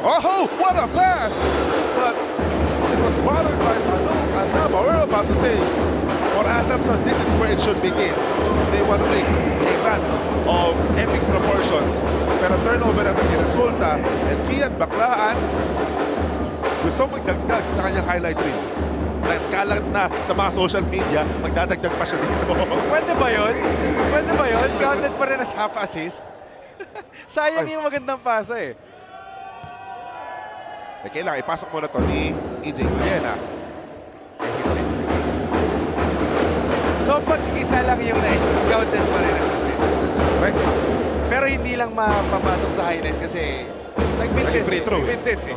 oh, what a pass! But it was bothered by Anaba. We're about to say, for Adamson, this is where it should begin. They want to make a run of epic proportions. Pero turnover ang naging resulta. And Kian Baklaan gusto magdagdag sa kanyang highlight reel. Nagkalat na sa mga social media, magdadagdag pa siya dito. Pwede ba yun? Pwede ba yun? Counted pa rin as half assist? Sayang yung magandang pasa eh. Eh, kailangan ipasok mo na to ni EJ Guyena. Eh, hindi. So pag isa lang yung na-issue, counted pa rin as assist. Right. Pero hindi lang mapapasok sa highlights kasi nag-mintis free throw. Nag-mintis eh.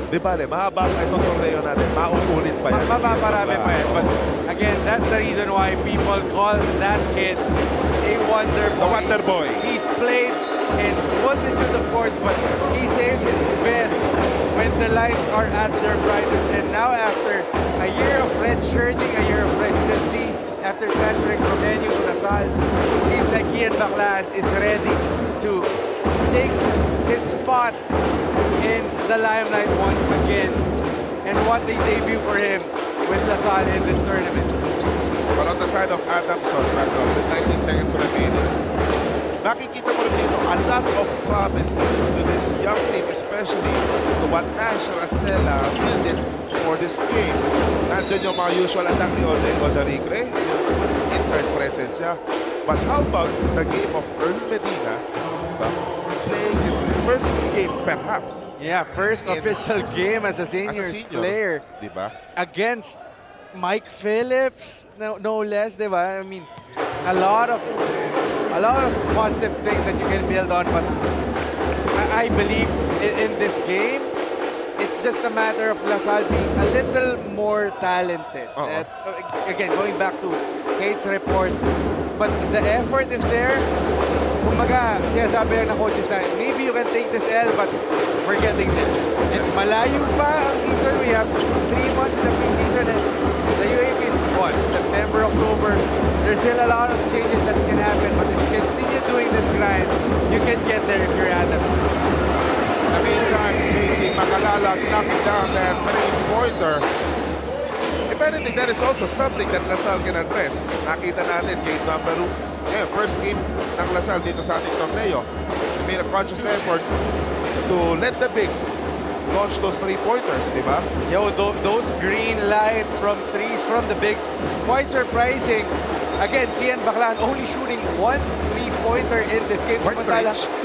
Di ba, mahaba pa itong torneo natin. Mauulit pa yan. Mapaparami pa yan. But again, that's the reason why people call that kid a wonder boy. A wonder boy. He's played in multitude of courts, but he saves his best when the lights are at their brightest. And now after a year of redshirting, a year of residency, after transferring from NU to Salle, seems like Kian Baclaans is ready to take his spot in the limelight once again. And what a debut for him with Salle in this tournament. But on the side of Adamson, with 90 seconds remaining, makikita mo rin dito a lot of promise to this young team, especially to what National Salle built for this game. Nandiyan yung mga usual attack ni OJ Ozarigre, yung inside presence niya. But how about the game of Earl Medina, playing his first game perhaps? Yeah, first official game as a seniors player. Diba? Against Mike Phillips, no less, diba? I mean, a lot of positive things that you can build on, but I believe in this game, it's just a matter of Salle being a little more talented. Again, going back to Kate's report, but the effort is there. Kumbaga, sinasabi lang ng coaches na maybe you can take this L, but we're getting there. And malayo pa ang season. We have 3 months in the preseason, and the UAP is what? September, October. There's still a lot of changes that can happen, but if you continue doing this grind, you can get there if you're Adamson. In the meantime, JC Makalalag knocking down that three-pointer. If anything, that is also something that Salle can address. Nakita natin game number 2. First game ng Salle dito sa ating torneo. They made a conscious effort to let the bigs launch those three-pointers, di ba? Yo, those green light from threes from the bigs, quite surprising. Again, Kian Baclaan only shooting 1 3-pointer in this game. Quite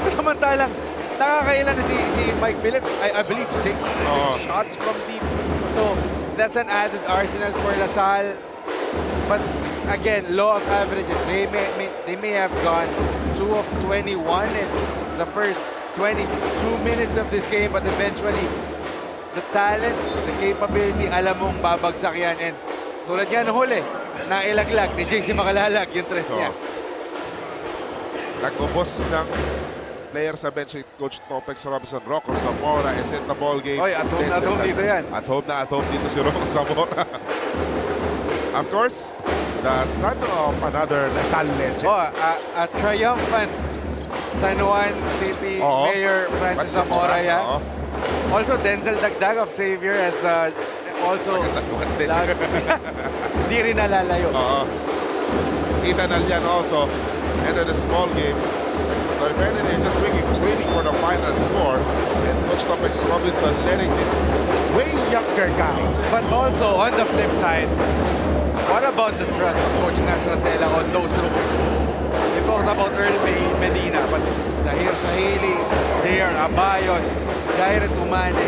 Samantalang, nakakailan na si Mike Phillips. I believe 6 shots from deep. So, that's an added arsenal for Salle. But again, law of averages. They may have gone 2 of 21 in the first 22 minutes of this game, but eventually, the talent, the capability, alam mong babagsak yan. And tulad yan huli, nailaglag ni JC Makalalag yung tres niya. Nagubos ng player sa bench si Coach Topex Robinson. Rocco Zamora is in the ball game. Oy, at home dito yan. At home dito si Rocco Zamora. Of course, the son of another Salle legend. A triumphant San Juan City Mayor Francis Zamora yan. Also, Denzel Dagdag of Xavier as also hindi rin nalalayo. Ethan Alyan also entered the small game. So if anything, just waiting for the final score. And Coach Topex Robinson letting this way younger guys. But also, on the flip side, what about the trust of Coach National Salle on those rookies? You talked about Earl Medina, but Zahir Sahili, JR Abayon, Jair Tumane,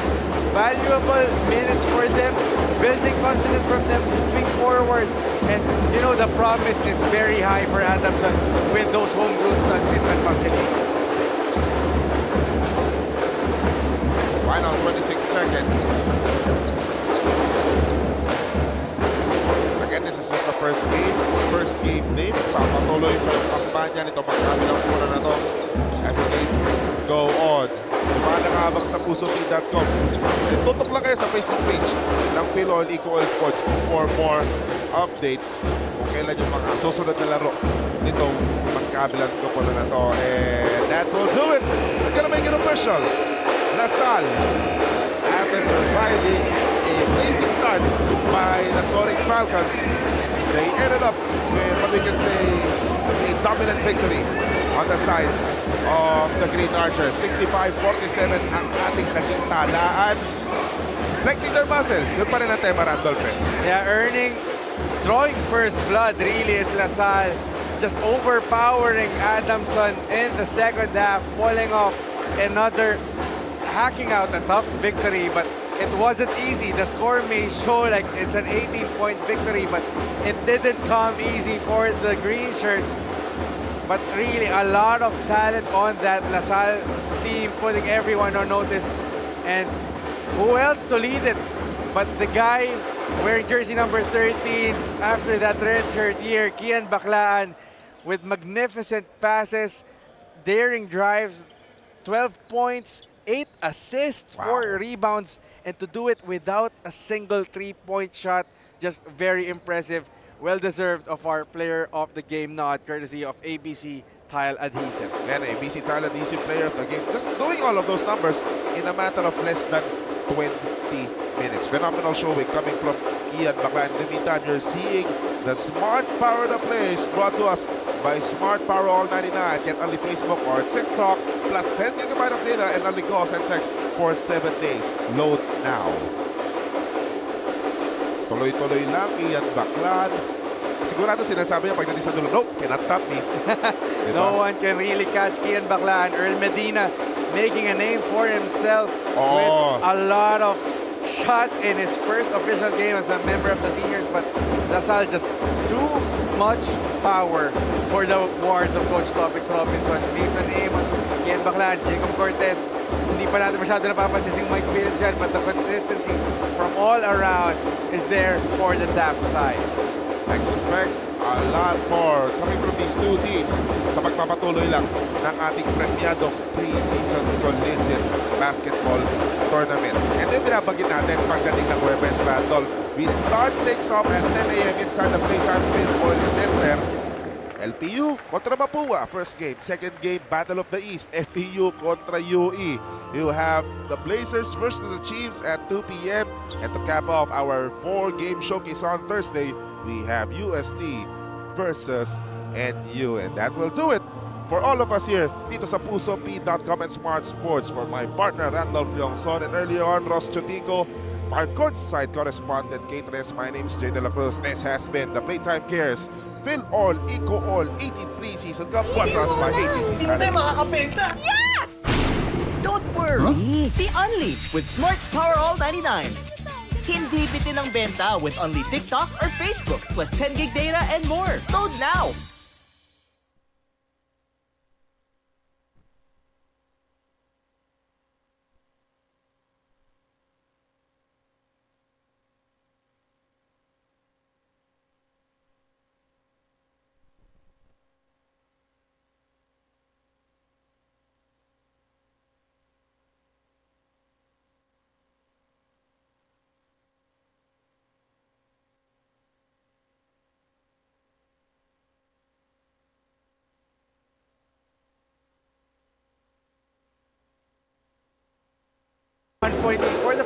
valuable minutes for them, building confidence from them, moving forward. And, you know, the promise is very high for Adamson with those homegrown studs in San Marcelino. Final 26 seconds. Again, this is just the first game name. Papatuloy pa yung kampanya nito pagkabilang muna na to as the days go on. Mga nakabang sa pusopi.com. Tutok lang kayo sa Facebook page ng Filoil EcoOil Sports for more updates kung kailan yung mga susunod na laro nitong magkabilang kupon na to. And that will do it. We're gonna make it official. Salle, after surviving a blazing start by the Soaring Falcons, they ended up with what we can say a dominant victory on the side of the Green Archers. 65-47 ang ating naging talaan. Flexing their muscles, yun pa rin ang tema, Randolph. Yeah, drawing first blood really is Salle, just overpowering Adamson in the second half, pulling off another hacking out a tough victory, but it wasn't easy. The score may show like it's an 18-point victory, but it didn't come easy for the green shirts. But really, a lot of talent on that Salle team, putting everyone on notice. And who else to lead it but the guy wearing jersey number 13 after that red shirt year, Kian Baclaan, with magnificent passes, daring drives, 12 points, 8 assists, 4 rebounds, and to do it without a single 3-point shot, just very impressive well-deserved of our player of the game nod, courtesy of ABC Tile Adhesive. And ABC Tile Adhesive player of the game, just doing all of those numbers in a matter of less than 20 minutes. Phenomenal showing coming from Kian Bakla. In the meantime, you're seeing the Smart Power the Plays brought to us by Smart Power All 99. Get only Facebook or TikTok plus 10 gigabyte of data and only calls and text for 7 days. Load now. Tuloy-tuloy lang, Kian Baklan. Sigurado sinasabi niya pagdating sa dulo, nope, cannot stop me. Diba? No one can really catch Kian Bakla, and Earl Medina making a name for himself with a lot of shots in his first official game as a member of the seniors, but LaSalle just too much power for the wards of Coach Topics Robinson. Mason Amos, Kian Baklan, Jacob Cortez. Hindi pa natin masyado napapansin si Mike Phillips dyan, but the consistency from all around is there for the TAFT side. Expect a lot more coming from these two teams sa pagpapatuloy lang ng ating premiadong preseason collegiate basketball tournament. And then binabagin natin pagdating ng Webes Randolph. We start things off at 10 a.m. inside the Playtime Cares Center. LPU kontra Mapua, first game. Second game, Battle of the East, FPU kontra UE. You have the Blazers versus the Chiefs at 2 p.m. And to cap off our 4-game showcase on Thursday, we have UST versus NU. And that will do it for all of us here dito sa PusoP.com and Smart Sports. For my partner, Randolph Leongson, and earlier on, Ross Chotico, our courtside correspondent, Kate Reyes. My name is Jay De La Cruz. This has been the Playtime Cares Filoil EcoOil 18 Preseason Cup, brought to us by ABC Tile Adhesive. Yes! Don't worry! Be unleashed with Smart's Power All 99. Hindi bitin ang benta with only TikTok or Facebook plus 10 gig data and more. Load now! For the